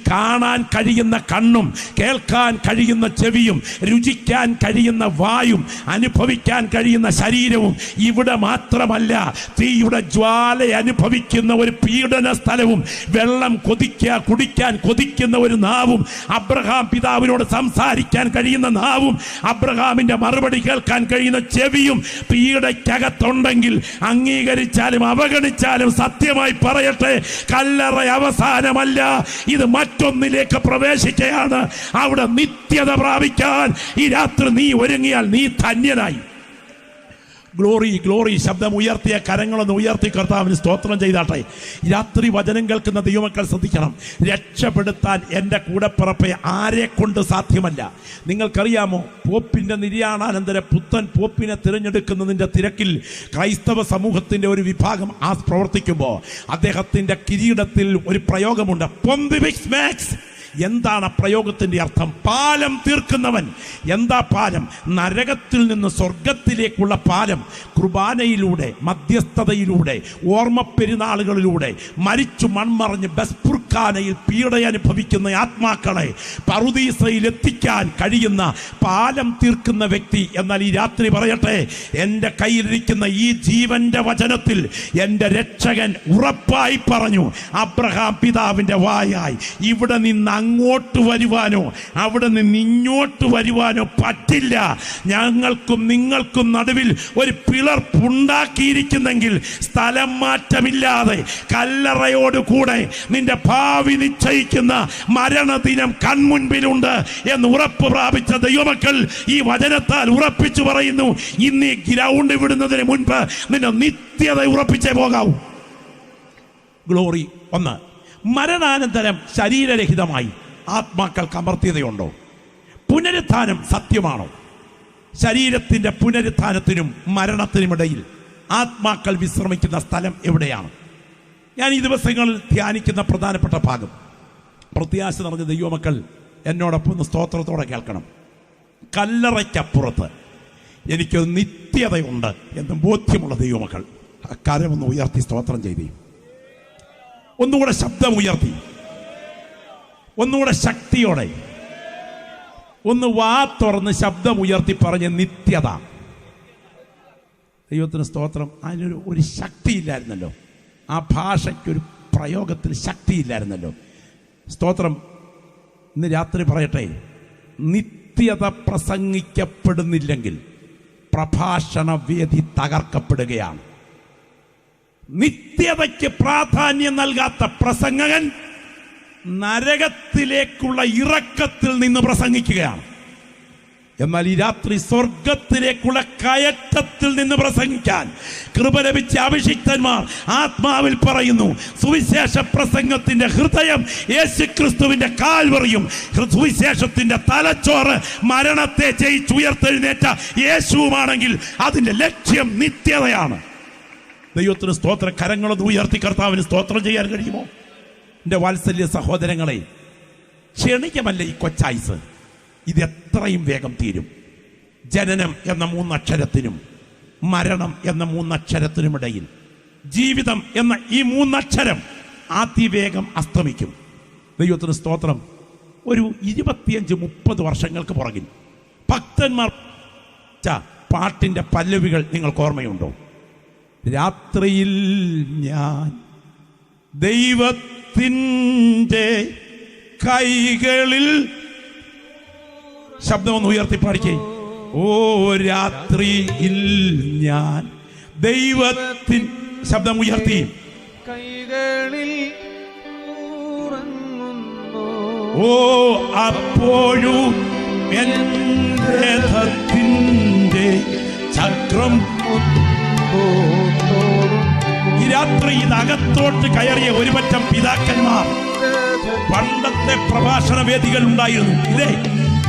കാണാൻ കഴിയുന്ന കണ്ണും കേൾക്കാൻ കഴിയുന്ന ചെവിയും രുചിക്കാൻ കഴിയുന്ന വായും അനുഭവിക്കാൻ കഴിയുന്ന ശരീരവും ഇവിടെ മാത്രമല്ല, തീയുടെ ജ്വാല അനുഭവിക്കുന്ന ഒരു പീഡന സ്ഥലവും, വെള്ളം കുടിക്കാൻ കൊതിക്കുന്ന ഒരു നാവും, അബ്രഹാം പിതാവിനോട് സംസാരിക്കാൻ കഴിയുന്ന നാവും, അബ്രഹാമിന്റെ മറുപടി കേൾക്കാൻ കഴിയുന്ന ചെവിയും പീഡയ്ക്കകത്തുണ്ടെങ്കിൽ, അംഗീകരിച്ചാലും അവഗണിച്ചാലും സത്യമായി പറയട്ടെ, കല്ലറ അവസാനമല്ല, ഇത് മറ്റൊന്നിലേക്ക് പ്രവേശിക്കുകയാണ്. അവിടെ നിത്യത പ്രാപിക്കാൻ ഈ രാത്രി നീ ഒരുങ്ങിയാൽ നീ ധന്യനായി. Glory glory. ശബ്ദം ഉയർത്തിയ കരങ്ങളൊന്ന് ഉയർത്തി കർത്താവിന് സ്തോത്രം ചെയ്താട്ടെ. രാത്രി വചനം കേൾക്കുന്ന ദൈവമക്കൾ ശ്രദ്ധിക്കണം. രക്ഷപ്പെടുത്താൻ എൻ്റെ കൂടെപ്പിറപ്പെ ആരെ കൊണ്ട് സാധ്യമല്ല. നിങ്ങൾക്കറിയാമോ, പോപ്പിൻ്റെ നിര്യാണാനന്തരം പുത്തൻ പോപ്പിനെ തിരഞ്ഞെടുക്കുന്നതിൻ്റെ തിരക്കിൽ ക്രൈസ്തവ സമൂഹത്തിൻ്റെ ഒരു വിഭാഗം പ്രവർത്തിക്കുമ്പോൾ അദ്ദേഹത്തിൻ്റെ കിരീടത്തിൽ ഒരു പ്രയോഗമുണ്ട്, പൊന്തിഫിക്സ് മാക്സ്. എന്താണ് പ്രയോഗത്തിന്റെ അർത്ഥം? പാലം തീർക്കുന്നവൻ. എന്താ പാലം? നരകത്തിൽ നിന്ന് സ്വർഗത്തിലേക്കുള്ള പാലം. കുർബാനയിലൂടെ, മധ്യസ്ഥതയിലൂടെ, ഓർമ്മ പെരുന്നാളുകളിലൂടെ മരിച്ചു മൺമറഞ്ഞ് ബസ്പുർഖാനയിൽ പീഡയനുഭവിക്കുന്ന ആത്മാക്കളെ പറുദീസയിൽ എത്തിക്കാൻ കഴിയുന്ന പാലം തീർക്കുന്ന വ്യക്തി. എന്നാൽ ഈ രാത്രി പറയട്ടെ, എൻ്റെ കയ്യിലിരിക്കുന്ന ഈ ജീവന്റെ വചനത്തിൽ എൻ്റെ രക്ഷകൻ ഉറപ്പായി പറഞ്ഞു, അബ്രഹാം പിതാവിൻ്റെ വായായി, ഇവിടെ നിന്ന് അങ്ങോട്ട് വരുവാനോ അവിടെ നിന്ന് ഇങ്ങോട്ട് വരുവാനോ പറ്റില്ല. ഞങ്ങൾക്കും നിങ്ങൾക്കും നടുവിൽ ഒരു പിളർപ്പുണ്ടാക്കിയിരിക്കുന്നെങ്കിൽ സ്ഥലം മാറ്റമില്ലാതെ കല്ലറയോടുകൂടെ നിന്റെ ഭാവി നിശ്ചയിക്കുന്ന മരണദിനം കൺമുൻപിലുണ്ട് എന്ന് ഉറപ്പ് പ്രാപിച്ച ദൈവമക്കൾ ഈ വചനത്താൽ ഉറപ്പിച്ചു പറയുന്നു, ഇന്ന് ഈ ഗ്രൗണ്ട് വിടുന്നതിന് മുൻപ് നിന്റെ നിത്യത ഉറപ്പിച്ചേ പോകാവൂ. ഗ്ലോറി. ഒന്ന്, മരണാനന്തരം ശരീരരഹിതമായി ആത്മാക്കൾക്ക് അമർത്യതയുണ്ടോ? പുനരുത്ഥാനം സത്യമാണോ? ശരീരത്തിൻ്റെ പുനരുത്ഥാനത്തിനും മരണത്തിനുമിടയിൽ ആത്മാക്കൾ വിശ്രമിക്കുന്ന സ്ഥലം എവിടെയാണ്? ഞാൻ ഈ ദിവസങ്ങളിൽ ധ്യാനിക്കുന്ന പ്രധാനപ്പെട്ട ഭാഗം, പ്രത്യാശ നിറഞ്ഞ ദൈവമക്കൾ എന്നോടൊപ്പം ഒന്ന് സ്തോത്രത്തോടെ കേൾക്കണം. കല്ലറയ്ക്കപ്പുറത്ത് എനിക്കൊരു നിത്യതയുണ്ട് എന്ന് ബോധ്യമുള്ള ദൈവമക്കൾ കരമൊന്ന് ഉയർത്തി സ്തോത്രം ചെയ്തേ. ഒന്നുകൂടെ ശബ്ദം ഉയർത്തി, ഒന്നുകൂടെ ശക്തിയോടെ, ഒന്ന് വാ തുറന്ന് ശബ്ദം ഉയർത്തി പറഞ്ഞ് നിത്യത. ദൈവത്തിന് സ്തോത്രം. അതിനൊരു ശക്തിയില്ലായിരുന്നല്ലോ, ആ ഭാഷയ്ക്കൊരു പ്രയോഗത്തിന് ശക്തിയില്ലായിരുന്നല്ലോ. സ്തോത്രം. ഇന്ന് രാത്രി പറയട്ടെ, നിത്യത പ്രസംഗിക്കപ്പെടുന്നില്ലെങ്കിൽ പ്രഭാഷണ വേദി തകർക്കപ്പെടുകയാണ്. നിത്യതയ്ക്ക് പ്രാധാന്യം നൽകാത്ത പ്രസംഗകൻ നരകത്തിലേക്കുള്ള ഇറക്കത്തിൽ നിന്ന് പ്രസംഗിക്കുകയാണ്. എന്നാൽ ഈ രാത്രി സ്വർഗത്തിലേക്കുള്ള കയറ്റത്തിൽ നിന്ന് പ്രസംഗിക്കാൻ കൃപ ലഭിച്ച അഭിഷിക്തന്മാർ ആത്മാവിൽ പറയുന്നു. സുവിശേഷ പ്രസംഗത്തിന്റെ ഹൃദയം യേശുക്രിസ്തുവിന്റെ കാൽവറിയും, സുവിശേഷത്തിന്റെ തലച്ചോറ് മരണത്തെ ജയിച്ചുയർത്തെഴുന്നേറ്റ യേശുവുമാണെങ്കിൽ അതിന്റെ ലക്ഷ്യം നിത്യതയാണ്. ദൈവത്തിന് സ്തോത്രം. കരങ്ങളൊന്ന് ഉയർത്തി കർത്താവിന് സ്തോത്രം ചെയ്യാൻ കഴിയുമോ? എൻ്റെ വാത്സല്യ സഹോദരങ്ങളെ, ക്ഷണികമല്ല ഈ കൊച്ചായുസ്. ഇത് എത്രയും വേഗം തീരും. ജനനം എന്ന 3 അക്ഷരത്തിനും മരണം എന്ന 3 അക്ഷരത്തിനുമിടയിൽ ജീവിതം എന്ന ഈ 3 അക്ഷരം അതിവേഗം അസ്തമിക്കും. ദൈവത്തിന് സ്തോത്രം. ഒരു 25-30 വർഷങ്ങൾക്ക് പുറകിൽ ഭക്തന്മാർ പാട്ടിൻ്റെ പല്ലവികൾ നിങ്ങൾക്ക് ഓർമ്മയുണ്ടോ? രാത്രിയിൽ ഞാൻ ദൈവത്തിൻ്റെ കൈകളിൽ, ശബ്ദമൊന്ന് ഉയർത്തി പാടിക്കേ. ഓ രാത്രിയിൽ ഞാൻ ദൈവത്തിൻ, ശബ്ദം ഉയർത്തി, കൈകളിൽ ഓ അപ്പോഴും എൻ്റെ രഥത്തിൻ്റെ ചക്രം. ഈ രാത്രി ഇതകത്തോട്ട് കയറിയ ഒരുപറ്റം പിതാക്കന്മാർ പണ്ടത്തെ പ്രഭാഷണ വേദികൾ ഉണ്ടായിരുന്നു. ഇതേ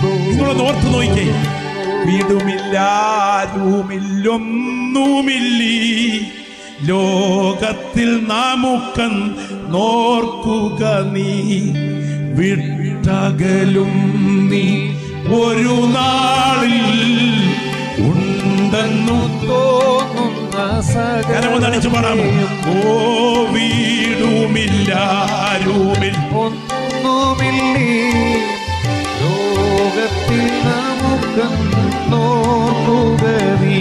നിങ്ങളൊന്ന് ഓർത്ത് നോക്കിക്കേ. വീടുമില്ല, ആരുമില്ലൊന്നുമില്ലീ ലോകത്തിൽ നമുക്കൻ നോർക്കുക നീ, വിട്ടകലും നീ ഒരു നാളിൽ ഉണ്ടെന്നു തോന്നുന്ന കരമൊന്നടിച്ചു പാടാമോ? ഓ വീടുമില്ല, ഒന്നുമില്ലേ ലോകത്തിൽ നമുക്ക് നോക്കുക നീ,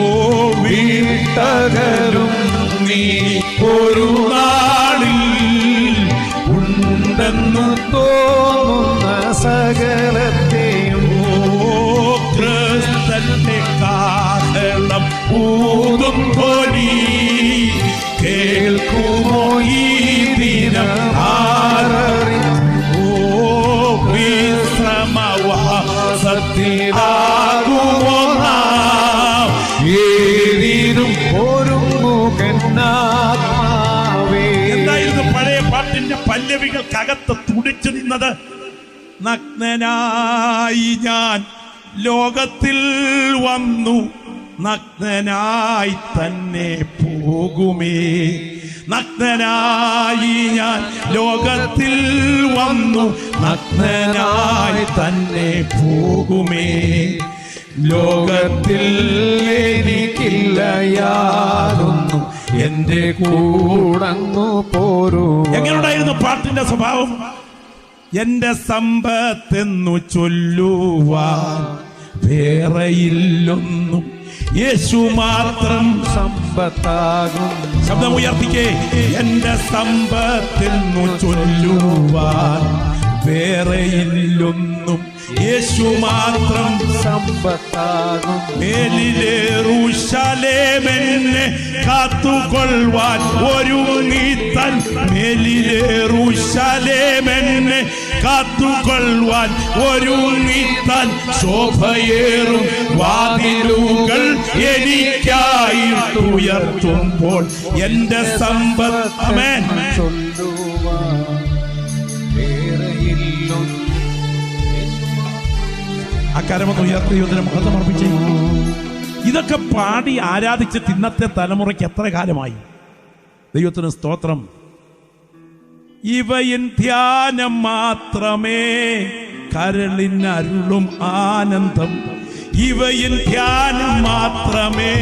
ഓ വീട്ടകലും നീ ഒരു നാളിൽ ഉണ്ടെന്നു തോന്നുന്ന സകലത്തെയും ക്രിസ്തന്റെ കാഹളം ഊതും ധ്വനി കേൾക്കുമോ ഈ ദിനം ഓ വിശ്രമവാസത്തിലാകുമോ നാം പല്ലവികൾക്കകത്ത് തുടിച്ചു നിന്നത്. നഗ്നനായി ഞാൻ ലോകത്തിൽ വന്നു, നഗ്നനായി തന്നെ പോകുമേ. നഗ്നനായി ഞാൻ ലോകത്തിൽ വന്നു, നഗ്നനായി തന്നെ പോകുമേ. ലോകത്തിൽ എനിക്കില്ല യാതൊന്നും, എന്റെ കൂടങ്ങു പോരൂ. എങ്ങനെയുണ്ടായിരുന്നു പാട്ടിന്റെ സ്വഭാവം? എന്റെ സമ്പത്തെന്നു ചൊല്ലുവാൻ വേറെയില്ലൊന്നും, യേശു മാത്രം സമ്പത്താകും. ശബ്ദം ഉയർത്തിക്കേ. എന്റെ സമ്പത്തെന്നു ചൊല്ലുവാൻ വേറെയില്ലൊന്നും, യേശു മാത്രം സമ്പത്താകും. മേലിലേറുശലേമെന്നെ കാത്തുകൊള്ളുവാൻ ഒരുങ്ങിത്തൻ, മേലിലേറുശലേമെന്നെ കാത്തുകൊള്ളുവാൻ ഒരുങ്ങിത്തൻ, ശോഭയേറും വാതിലുകൾ എനിക്കായിട്ടുയർത്തുമ്പോൾ എന്റെ സമ്പത്ത്. ആമേൻ. അക്കാരമൊക്കെ ഉയർത്തി ദൈവത്തിന് മഹത്വം അർപ്പിച്ചു. ഇതൊക്കെ പാടി ആരാധിച്ചിട്ട് ഇന്നത്തെ തലമുറയ്ക്ക് എത്ര കാലമായി? ദൈവത്തിന് സ്തോത്രം. ഇവയിൻ ധ്യാനം മാത്രമേ കരളിനരുളും ആനന്ദം, ഇവയിൻ ധ്യാനം മാത്രമേ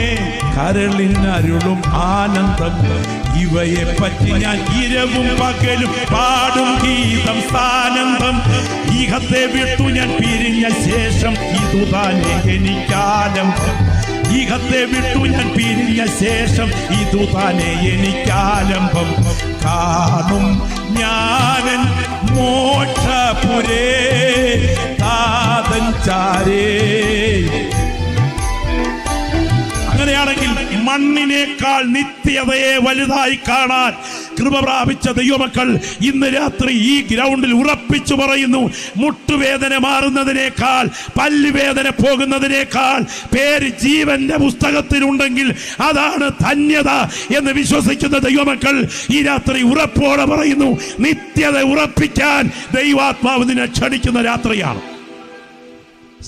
കരളിനരുളും ആനന്ദം. ഇവയെ പറ്റി ഞാൻ ഇരവും പകലും പാടും ഗീതം സാനന്ദം. ഈഹത്തെ വിട്ടു ഞാൻ പിരിഞ്ഞ ശേഷം ഇതുതാനെ എനിക്കാലംബം, ഈഹത്തെ വിട്ടു ഞാൻ പിരിഞ്ഞ ശേഷം ഇതുതാനെ എനിക്കാലംബം. കാണും ഞാനൻ മോക്ഷപുരേ താതൻ ചാരേ. അങ്ങനെയാണെങ്കിൽ മണ്ണിനേക്കാൾ നിത്യതയെ വലുതായി കാണാൻ കൃപ പ്രാപിച്ച ദൈവമക്കൾ ഇന്ന് രാത്രി ഈ ഗ്രൗണ്ടിൽ ഉറപ്പിച്ചു പറയുന്നു, മുട്ടുവേദന മാറുന്നതിനേക്കാൾ, പല്ലുവേദന പോകുന്നതിനേക്കാൾ പേര് ജീവന്റെ പുസ്തകത്തിലുണ്ടെങ്കിൽ അതാണ് ധന്യത എന്ന് വിശ്വസിക്കുന്ന ദൈവമക്കൾ ഈ രാത്രി ഉറപ്പോടെ പറയുന്നു, നിത്യത ഉറപ്പിക്കാൻ ദൈവാത്മാവ് നിന്നെ ക്ഷണിക്കുന്ന രാത്രിയാണ്.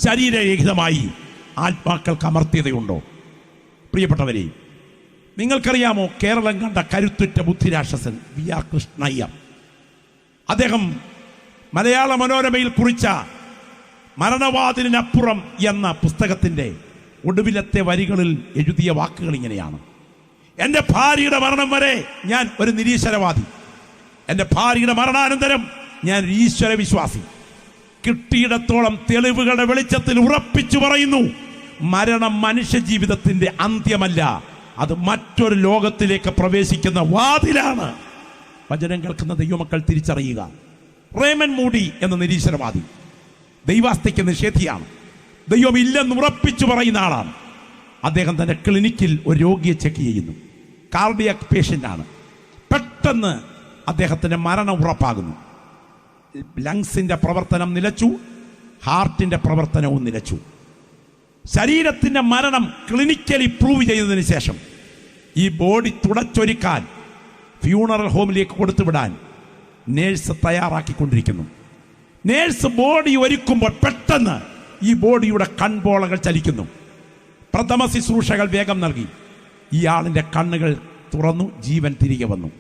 ശരീരരഹിതമായി ആത്മാക്കൾക്ക് അമർത്യതയുണ്ടോ? പ്രിയപ്പെട്ടവരെ, നിങ്ങൾക്കറിയാമോ കേരളം കണ്ട കരുത്തുറ്റ ബുദ്ധിരാക്ഷസൻ വി ആർ കൃഷ്ണയ്യ? അദ്ദേഹം മലയാള മനോരമയിൽ കുറിച്ച മരണവാതിലിനപ്പുറം എന്ന പുസ്തകത്തിൻ്റെ ഒടുവിലത്തെ വരികളിൽ എഴുതിയ വാക്കുകൾ ഇങ്ങനെയാണ്: എൻ്റെ ഭാര്യയുടെ മരണം വരെ ഞാൻ ഒരു നിരീശ്വരവാദി, എൻ്റെ ഭാര്യയുടെ മരണാനന്തരം ഞാൻ ഈശ്വര വിശ്വാസി. കിട്ടിയിടത്തോളം തെളിവുകളുടെ വെളിച്ചത്തിൽ ഉറപ്പിച്ചു പറയുന്നു, മരണം മനുഷ്യ ജീവിതത്തിന്റെ അന്ത്യമല്ല, അത് മറ്റൊരു ലോകത്തിലേക്ക് പ്രവേശിക്കുന്ന വാതിലാണ്. വചനം കേൾക്കുന്ന ദൈവമക്കൾ തിരിച്ചറിയുക. റേമൻ മൂഡി എന്ന നിരീശ്വരവാദി ദൈവാസ്തിക്ക് നിഷേധിയാണ്, ദൈവം ഇല്ലെന്ന് ഉറപ്പിച്ചു പറയുന്ന ആളാണ്. അദ്ദേഹം തന്റെ ക്ലിനിക്കിൽ ഒരു രോഗിയെ ചെക്ക് ചെയ്യുന്നു. കാർഡിയാക് പേഷ്യൻ്റാണ്. പെട്ടെന്ന് അദ്ദേഹത്തിന്റെ മരണം ഉറപ്പാകുന്നു. ലങ്സിന്റെ പ്രവർത്തനം നിലച്ചു, ഹാർട്ടിന്റെ പ്രവർത്തനവും നിലച്ചു. ശരീരത്തിന്റെ മരണം ക്ലിനിക്കലി പ്രൂവ് ചെയ്തതിന് ശേഷം ഈ ബോഡി തുടച്ചൊരുക്കാൻ ഫ്യൂണറൽ ഹോമിലേക്ക് കൊടുത്തുവിടാൻ നേഴ്സ് തയ്യാറാക്കിക്കൊണ്ടിരിക്കുന്നു. നേഴ്സ് ബോഡി ഒരുക്കുമ്പോൾ പെട്ടെന്ന് ഈ ബോഡിയുടെ കൺപോളകൾ ചലിക്കുന്നു. പ്രഥമ ശുശ്രൂഷകൾ വേഗം നൽകി. ഇയാളിൻ്റെ കണ്ണുകൾ തുറന്നു, ജീവൻ തിരികെ വന്നു.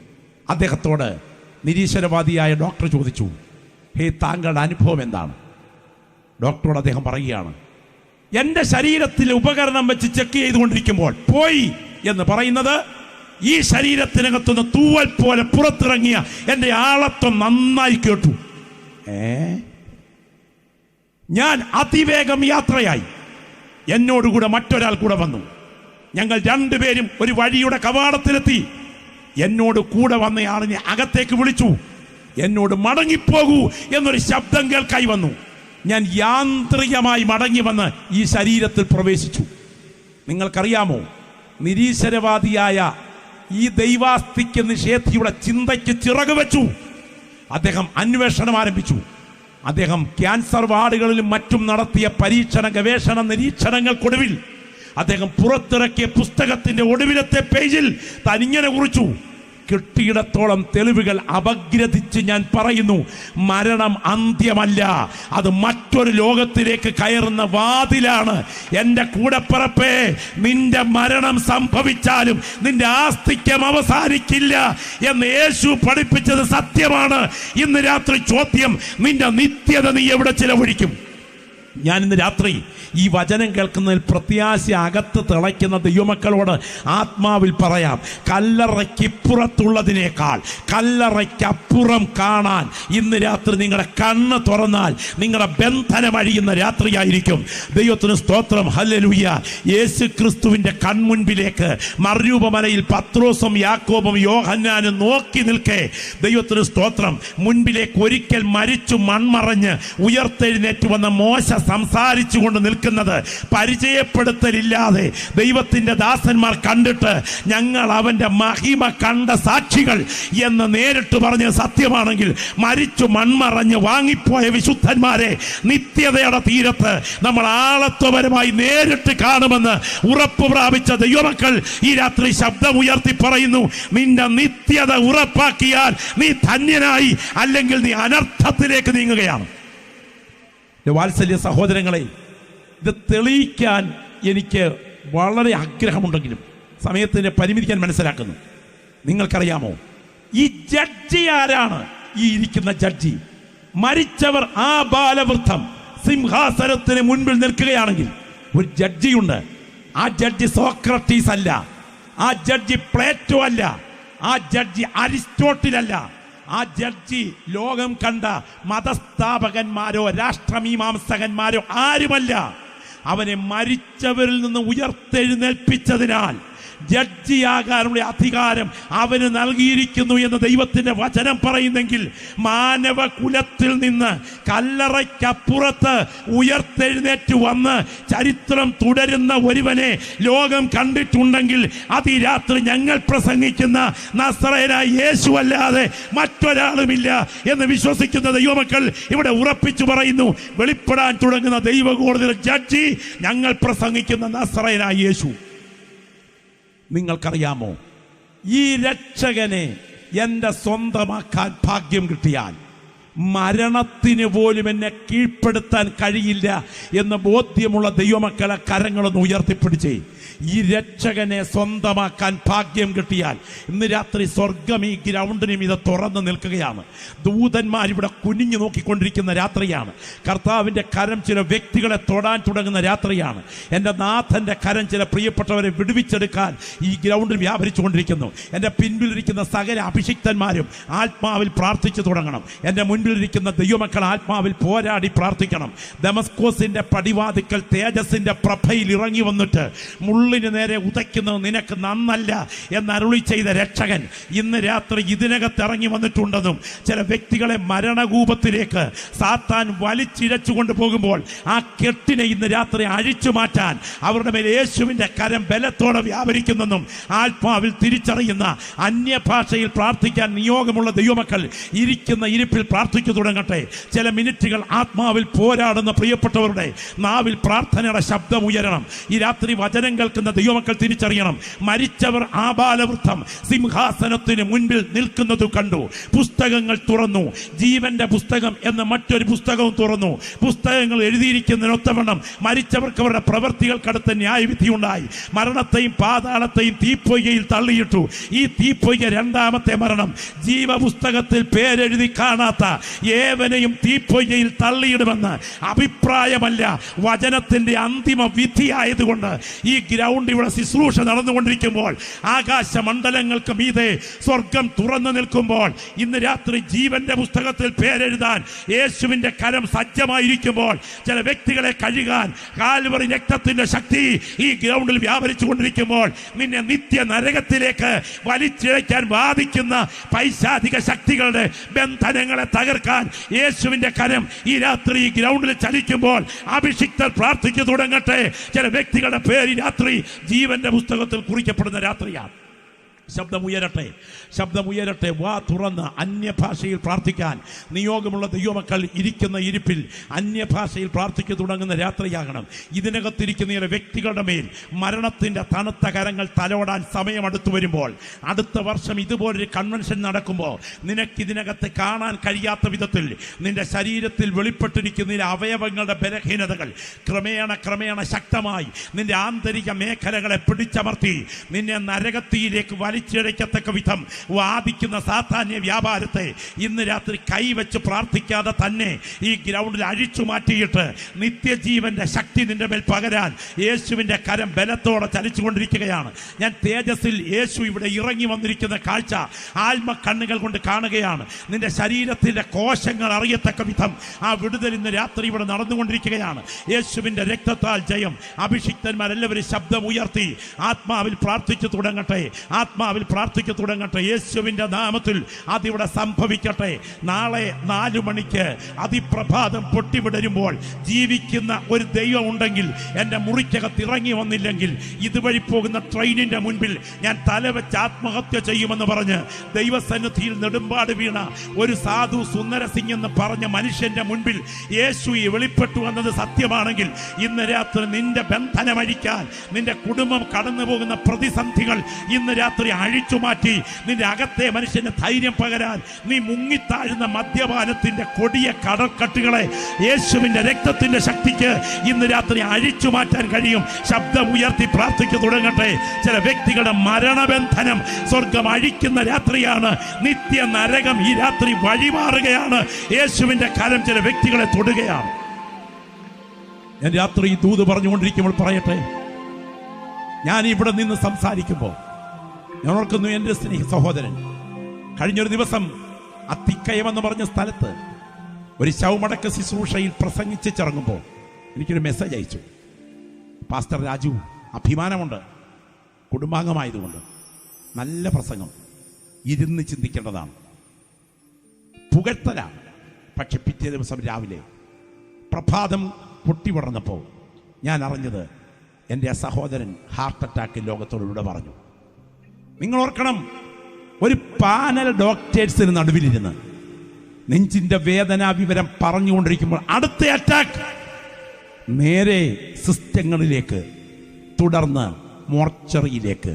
അദ്ദേഹത്തോട് നിരീശ്വരവാദിയായ ഡോക്ടർ ചോദിച്ചു, ഹേ, താങ്കളുടെ അനുഭവം എന്താണ്? ഡോക്ടറോട് അദ്ദേഹം പറയുകയാണ്, എൻ്റെ ശരീരത്തിലെ ഉപകരണം വെച്ച് ചെക്ക് ചെയ്തുകൊണ്ടിരിക്കുമ്പോൾ പോയി എന്ന് പറയുന്നത് ഈ ശരീരത്തിനകത്തുനിന്ന് തൂവൽ പോലെ പുറത്തിറങ്ങിയ എൻ്റെ ആളത്വം നന്നായി കേട്ടു. ഞാൻ അതിവേഗം യാത്രയായി. എന്നോടുകൂടെ മറ്റൊരാൾ കൂടെ വന്നു. ഞങ്ങൾ രണ്ടുപേരും ഒരു വഴിയുടെ കവാടത്തിലെത്തി. എന്നോട് കൂടെ വന്നയാളിനെ അകത്തേക്ക് വിളിച്ചു. എന്നോട് മടങ്ങിപ്പോകൂ എന്നൊരു ശബ്ദം കേൾക്കായി വന്നു. ഞാൻ യാന്ത്രികമായി മടങ്ങി വന്ന് ഈ ശരീരത്തിൽ പ്രവേശിച്ചു. നിങ്ങൾക്കറിയാമോ, നിരീശ്വരവാദിയായ ഈ ദൈവാസ്തിക്ക് നിഷേധിയുടെ ചിന്തയ്ക്ക് ചിറക് വെച്ചു. അദ്ദേഹം അന്വേഷണം ആരംഭിച്ചു. അദ്ദേഹം ക്യാൻസർ വാർഡുകളിലും മറ്റും നടത്തിയ പരീക്ഷണ ഗവേഷണ നിരീക്ഷണങ്ങൾക്കൊടുവിൽ അദ്ദേഹം പുറത്തിറക്കിയ പുസ്തകത്തിന്റെ ഒടുവിലത്തെ പേജിൽ താൻ ഇങ്ങനെ കുറിച്ചു: കിട്ടിയിടത്തോളം തെളിവുകൾ അപഗ്രഥിച്ച് ഞാൻ പറയുന്നു, മരണം അന്ത്യമല്ല, അത് മറ്റൊരു ലോകത്തിലേക്ക് കയറുന്ന വാതിലാണ്. എൻ്റെ കൂടപ്പിറപ്പേ, നിന്റെ മരണം സംഭവിച്ചാലും നിന്റെ ആസ്തിക്യം അവസാനിക്കില്ല എന്ന് യേശു പഠിപ്പിച്ചത് സത്യമാണ്. ഇന്ന് രാത്രി ചോദ്യം, നിന്റെ നിത്യത നീ എവിടെ ചിലവഴിക്കും? ഞാൻ ഇന്ന് രാത്രി ഈ വചനം കേൾക്കുന്നതിൽ പ്രത്യാശ അകത്ത് തിളയ്ക്കുന്ന ദൈവമക്കളോട് ആത്മാവിൽ പറയാം, കല്ലറയ്ക്കിപ്പുറത്തുള്ളതിനേക്കാൾ കല്ലറയ്ക്കപ്പുറം കാണാൻ ഇന്ന് രാത്രി നിങ്ങളുടെ കണ്ണ് തുറന്നാൽ നിങ്ങളുടെ ബന്ധനം അഴിയുന്ന രാത്രിയായിരിക്കും. ദൈവത്തിന് സ്തോത്രം, ഹല്ലേലൂയ. യേശു ക്രിസ്തുവിൻ്റെ കൺമുൻപിലേക്ക് മറുരൂപമലയിൽ പത്രോസും യാക്കോബും യോഹന്നാനും നോക്കി നിൽക്കെ, ദൈവത്തിന് സ്തോത്രം, മുൻപിലേക്ക് ഒരിക്കൽ മരിച്ചു മൺമറഞ്ഞ് ഉയർത്തെഴുന്നേറ്റ് വന്ന മോശ സംസാരിച്ചു കൊണ്ട് നിൽക്കുന്നത് പരിചയപ്പെടുത്തലില്ലാതെ ദൈവത്തിൻ്റെ ദാസന്മാർ കണ്ടിട്ട് ഞങ്ങൾ അവൻ്റെ മഹിമ കണ്ട സാക്ഷികൾ എന്ന് നേരിട്ട് പറഞ്ഞ സത്യമാണെങ്കിൽ, മരിച്ചു മൺമറഞ്ഞ് വാങ്ങിപ്പോയ വിശുദ്ധന്മാരെ നിത്യതയുടെ തീരത്ത് നമ്മൾ ആളത്വപരമായി നേരിട്ട് കാണുമെന്ന് ഉറപ്പ് പ്രാപിച്ച ദൈവമക്കൾ ഈ രാത്രി ശബ്ദമുയർത്തി പറയുന്നു, നിന്റെ നിത്യത ഉറപ്പാക്കിയാൽ നീ ധന്യനായി, അല്ലെങ്കിൽ നീ അനർത്ഥത്തിലേക്ക് നീങ്ങുകയാണ്. വാത്സല്യ സഹോദരങ്ങളെ, ഇത് തെളിയിക്കാൻ എനിക്ക് വളരെ ആഗ്രഹമുണ്ടെങ്കിലും സമയത്തിൻ്റെ പരിമിതി ഞാൻ മനസ്സിലാക്കുന്നു. നിങ്ങൾക്കറിയാമോ ഈ ജഡ്ജി ആരാണ്? ഈ ഇരിക്കുന്ന ജഡ്ജി. മരിച്ചവർ ആ ബാലവൃദ്ധം സിംഹാസനത്തിന് മുൻപിൽ നിൽക്കുകയാണെങ്കിൽ ഒരു ജഡ്ജിയുണ്ട്. ആ ജഡ്ജി സോക്രട്ടീസ് അല്ല, ആ ജഡ്ജി പ്ലേറ്റോ അല്ല, ആ ജഡ്ജി അരിസ്റ്റോട്ടിലല്ല, ആ ജഡ്ജി ലോകം കണ്ട മതസ്ഥാപകന്മാരോ രാഷ്ട്രമീമാംസകന്മാരോ ആരുമല്ല. അവനെ മരിച്ചവരിൽ നിന്ന് ഉയർത്തെഴുന്നേൽപ്പിച്ചതിനാൽ ജഡ്ജിയാകാനുള്ള അധികാരം അവന് നൽകിയിരിക്കുന്നു എന്ന് ദൈവത്തിൻ്റെ വചനം പറയുന്നെങ്കിൽ, മാനവ കുലത്തിൽ നിന്ന് കല്ലറയ്ക്കപ്പുറത്ത് ഉയർത്തെഴുന്നേറ്റ് വന്ന് ചരിത്രം തുടരുന്ന ഒരുവനെ ലോകം കണ്ടിട്ടുണ്ടെങ്കിൽ അത് ഈ രാത്രി ഞങ്ങൾ പ്രസംഗിക്കുന്ന നസറേയനായ യേശു അല്ലാതെ മറ്റൊരാളുമില്ല എന്ന് വിശ്വസിക്കുന്ന ദൈവമക്കൾ ഇവിടെ ഉറപ്പിച്ചു പറയുന്നു. വെളിപ്പെടാൻ തുടങ്ങുന്ന ദൈവകോടതിയിലെ ജഡ്ജി ഞങ്ങൾ പ്രസംഗിക്കുന്ന നസറേയനായ യേശു. നിങ്ങൾക്കറിയാമോ, ഈ രക്ഷകനെ എൻ്റെ സ്വന്തമാക്കാൻ ഭാഗ്യം കിട്ടിയാൽ മരണത്തിന് പോലും എന്നെ കീഴ്പ്പെടുത്താൻ കഴിയില്ല എന്ന് ബോധ്യമുള്ള ദൈവമക്കളെ കരങ്ങളൊന്ന് ഉയർത്തിപ്പിടിച്ചേ. ഈ രക്ഷകനെ സ്വന്തമാക്കാൻ ഭാഗ്യം കിട്ടിയാൽ ഇന്ന് രാത്രി സ്വർഗം ഈ ഗ്രൗണ്ടിനും ഇത് തുറന്നു നിൽക്കുകയാണ്. ദൂതന്മാരിവിടെ കുനിഞ്ഞു നോക്കിക്കൊണ്ടിരിക്കുന്ന രാത്രിയാണ്. കർത്താവിൻ്റെ കരം ചില വ്യക്തികളെ തൊടാൻ തുടങ്ങുന്ന രാത്രിയാണ്. എൻ്റെ നാഥൻ്റെ കരം ചില പ്രിയപ്പെട്ടവരെ വിടുവിച്ചെടുക്കാൻ ഈ ഗ്രൗണ്ടിൽ വ്യാപരിച്ചു കൊണ്ടിരിക്കുന്നു. എൻ്റെ പിൻപിലിരിക്കുന്ന സകല അഭിഷിക്തന്മാരും ആത്മാവിൽ പ്രാർത്ഥിച്ചു തുടങ്ങണം. എൻ്റെ മുൻപിലിരിക്കുന്ന ദൈവമക്കൾ ആത്മാവിൽ പോരാടി പ്രാർത്ഥിക്കണം. ദമസ്കോസിൻ്റെ പടിവാതിക്കൽ തേജസ്സിൻ്റെ പ്രഭയിൽ ഇറങ്ങി വന്നിട്ട് മുള്ളിന് നേരെ ഉതയ്ക്കുന്നത് നിനക്ക് നന്നല്ല എന്നരുളി ചെയ്ത രക്ഷകൻ ഇന്ന് രാത്രി ഇതിനകത്ത് ഇറങ്ങി വന്നിട്ടുണ്ടെന്നും ചില വ്യക്തികളെ മരണകൂപത്തിലേക്ക് സാത്താൻ വലിച്ചിഴച്ചു കൊണ്ടുപോകുമ്പോൾ ആ കെട്ടിനെ ഇന്ന് രാത്രി അഴിച്ചു മാറ്റാൻ അവരുടെ മേൽ യേശുവിൻ്റെ കരം ബലത്തോടെ വ്യാപരിക്കുന്നെന്നും ആത്മാവിൽ തിരിച്ചറിയുന്ന അന്യഭാഷയിൽ പ്രാർത്ഥിക്കാൻ നിയോഗമുള്ള ദൈവമക്കൾ ഇരിക്കുന്ന ഇരിപ്പിൽ പ്രാർത്ഥിച്ചു തുടങ്ങട്ടെ. ചില മിനിറ്റുകൾ ആത്മാവിൽ പോരാടുന്ന പ്രിയപ്പെട്ടവരുടെ നാവിൽ പ്രാർത്ഥനയുടെ ശബ്ദം ഉയരണം. ഈ രാത്രി വചനം കേൾക്കുന്ന ദൈവമക്കൾ തിരിച്ചറിയണം, മരിച്ചവർ ആബാലവൃദ്ധം സിംഹാസനത്തിന് മുൻപിൽ നിൽക്കുന്നത് കണ്ടു. പുസ്തകങ്ങൾ തുറന്നു. ജീവന്റെ പുസ്തകം എന്ന മറ്റൊരു പുസ്തകവും തുറന്നു. പുസ്തകങ്ങൾ എഴുതിയിരിക്കുന്നതിനൊത്തവണ്ണം മരിച്ചവർക്ക് അവരുടെ പ്രവൃത്തികൾക്കടുത്ത് ന്യായവിധിയുണ്ടായി. മരണത്തെയും പാതാളത്തെയും തീപ്പൊയ്കയിൽ തള്ളിയിട്ടു. ഈ തീപ്പൊയ്ക രണ്ടാമത്തെ മരണം. ജീവപുസ്തകത്തിൽ പേരെഴുതി കാണാത്ത ഏവനെയും തീപ്പൊയ്കയിൽ തള്ളിയിടുമെന്ന് അഭിപ്രായമല്ല, വചനത്തിന്റെ അന്തിമ വിധിയായതുകൊണ്ട് ഈ ഗ്രൗണ്ട് ഇവിടെ ശുശ്രൂഷ നടന്നുകൊണ്ടിരിക്കുമ്പോൾ ആകാശമണ്ഡലങ്ങൾക്ക് മീതെ സ്വർഗം തുറന്നു നിൽക്കുമ്പോൾ ഇന്ന് രാത്രി ജീവന്റെ പുസ്തകത്തിൽ പേരെഴുതാൻ യേശുവിന്റെ കരം സജ്ജമായിരിക്കുമ്പോൾ ചില വ്യക്തികളെ കഴുകാൻ കാൽവറി രക്തത്തിന്റെ ശക്തി ഈ ഗ്രൗണ്ടിൽ വ്യാപരിച്ചു കൊണ്ടിരിക്കുമ്പോൾ നിന്നെ നിത്യ നരകത്തിലേക്ക് വലിച്ചിഴയ്ക്കാൻ വാദിക്കുന്ന പൈശാചിക ശക്തികളുടെ ബന്ധനങ്ങളെ തകർക്കാൻ യേശുവിന്റെ കരം ഈ രാത്രി ഈ ഗ്രൗണ്ടിൽ ചലിക്കുമ്പോൾ അഭിഷിക്തർ പ്രാർത്ഥിച്ചു തുടങ്ങട്ടെ. ചില വ്യക്തികളുടെ പേര് രാത്രി ജീവന്റെ പുസ്തകത്തിൽ കുറിക്കപ്പെടുന്ന രാത്രിയാണ്. ശബ്ദമുയരട്ടെ, ശബ്ദമുയരട്ടെ. വാ തുറന്ന് അന്യഭാഷയിൽ പ്രാർത്ഥിക്കാൻ നിയോഗമുള്ള ദൈവമക്കൾ ഇരിക്കുന്ന ഇരിപ്പിൽ അന്യഭാഷയിൽ പ്രാർത്ഥിച്ചു തുടങ്ങുന്ന രാത്രിയാകണം. ഇതിനകത്തിരിക്കുന്ന ചില വ്യക്തികളുടെ മേൽ മരണത്തിൻ്റെ തണുത്ത കരങ്ങൾ തലോടാൻ സമയമെടുത്തു വരുമ്പോൾ, അടുത്ത വർഷം ഇതുപോലൊരു കൺവെൻഷൻ നടക്കുമ്പോൾ നിനക്കിതിനകത്ത് കാണാൻ കഴിയാത്ത വിധത്തിൽ നിന്റെ ശരീരത്തിൽ വെളിപ്പെട്ടിരിക്കുന്ന അവയവങ്ങളുടെ ബലഹീനതകൾ ക്രമേണ ശക്തമായി നിന്റെ ആന്തരിക മേഖലകളെ പിടിച്ചമർത്തി നിന്നെ നരകത്തിയിലേക്ക് വലിച്ചിഴക്കത്തക്ക വിധം വാദിക്കുന്ന സാത്താന്യ വ്യാപാരത്തെ ഇന്ന് രാത്രി കൈവച്ച് പ്രാർത്ഥിക്കാതെ തന്നെ ഈ ഗ്രൗണ്ടിൽ അഴിച്ചു മാറ്റിയിട്ട് നിത്യജീവന്റെ ശക്തി നിന്റെ മേൽ പകരാൻ യേശുവിന്റെ കരം ബലത്തോടെ ചലിച്ചുകൊണ്ടിരിക്കുകയാണ്. ഞാൻ തേജസ്സിൽ യേശു ഇവിടെ ഇറങ്ങി വന്നിരിക്കുന്ന കാഴ്ച ആത്മ കണ്ണുകൾ കൊണ്ട് കാണുകയാണ്. നിന്റെ ശരീരത്തിന്റെ കോശങ്ങൾ അറിയത്തക്ക വിധം ആ വിടുതൽ ഇന്ന് രാത്രി ഇവിടെ നടന്നുകൊണ്ടിരിക്കുകയാണ്. യേശുവിന്റെ രക്തത്താൽ ജയം. അഭിഷിക്തന്മാരെല്ലാവരും ശബ്ദം ഉയർത്തി ആത്മാവിൽ പ്രാർത്ഥിച്ചു തുടങ്ങട്ടെ, ആത്മാവിൽ പ്രാർത്ഥിച്ചു തുടങ്ങട്ടെ. യേശുവിന്റെ നാമത്തിൽ അതിവിടെ സംഭവിക്കട്ടെ. നാളെ 4 മണിക്ക് അതിപ്രഭാതം പൊട്ടിവിടരുമ്പോൾ ജീവിക്കുന്ന ഒരു ദൈവം ഉണ്ടെങ്കിൽ, എൻ്റെ മുറിക്കകത്ത് ഇറങ്ങി വന്നില്ലെങ്കിൽ ഇതുവഴി പോകുന്ന ട്രെയിനിന്റെ മുൻപിൽ ഞാൻ തലവെച്ച് ആത്മഹത്യ ചെയ്യുമെന്ന് പറഞ്ഞ് ദൈവസന്നിധിയിൽ നെടുമ്പാട് വീണ ഒരു സാധു സുന്ദര സിംഗ് എന്ന് പറഞ്ഞ മനുഷ്യന്റെ മുൻപിൽ യേശു വെളിപ്പെട്ടു വന്നത് സത്യമാണെങ്കിൽ ഇന്ന് രാത്രി നിന്റെ ബന്ധനമഴിക്കാൻ, നിന്റെ കുടുംബം കടന്നു പോകുന്ന പ്രതിസന്ധികൾ ഇന്ന് രാത്രി അഴിച്ചു മാറ്റി നിന്റെ അകത്തെ മനുഷ്യന് ധൈര്യം പകരാൻ, നീ മുങ്ങിത്താഴുന്ന മദ്യപാനത്തിന്റെ കൊടിയ കടൽക്കട്ടുകളെ യേശുവിന്റെ രക്തത്തിന്റെ ശക്തിക്ക് ഇന്ന് രാത്രി അഴിച്ചു മാറ്റാൻ കഴിയും. ശബ്ദം ഉയർത്തി പ്രാർത്ഥിച്ചു തുടങ്ങട്ടെ. ചില വ്യക്തികളുടെ മരണബന്ധനം സ്വർഗം അഴിക്കുന്ന രാത്രിയാണ്. നിത്യ നരകം ഈ രാത്രി വഴിമാറുകയാണ്. യേശുവിന്റെ കരം ചില വ്യക്തികളെ തൊടുകയാണ്. ഞാൻ രാത്രി ഈ ദൂത് പറഞ്ഞുകൊണ്ടിരിക്കുമ്പോൾ പറയട്ടെ, ഞാൻ ഇവിടെ നിന്ന് സംസാരിക്കുമ്പോൾ ഞാൻ ഓർക്കുന്നു എൻ്റെ സ്നേഹ സഹോദരൻ കഴിഞ്ഞൊരു ദിവസം അത്തിക്കയം എന്ന് പറഞ്ഞ സ്ഥലത്ത് ഒരു ശവമടക്ക ശുശ്രൂഷയിൽ പ്രസംഗിച്ച് ചിറങ്ങുമ്പോൾ എനിക്കൊരു മെസ്സേജ് അയച്ചു. പാസ്റ്റർ രാജു, അഭിമാനമുണ്ട്, കുടുംബാംഗമായതുകൊണ്ട് നല്ല പ്രസംഗം, ഇരുന്ന് ചിന്തിക്കേണ്ടതാണ്, പുകഴ്ത്തലാണ്. പക്ഷെ പിറ്റേ ദിവസം രാവിലെ പ്രഭാതം പൊട്ടിവിടർന്നപ്പോൾ ഞാൻ അറിഞ്ഞത് എൻ്റെ ആ സഹോദരൻ ഹാർട്ട് അറ്റാക്ക് ലോകത്തോടുകൂടെ പറഞ്ഞു. നിങ്ങൾ ഓർക്കണം, ഒരു പാനൽ ഡോക്ടേഴ്സിന് നടുവിലിരുന്ന് നെഞ്ചിന്റെ വേദനാ വിവരം പറഞ്ഞുകൊണ്ടിരിക്കുമ്പോൾ അടുത്ത അറ്റാക്ക് നേരെ സിസ്റ്റങ്ങളിലേക്ക്, തുടർന്ന് മോർച്ചറിയിലേക്ക്,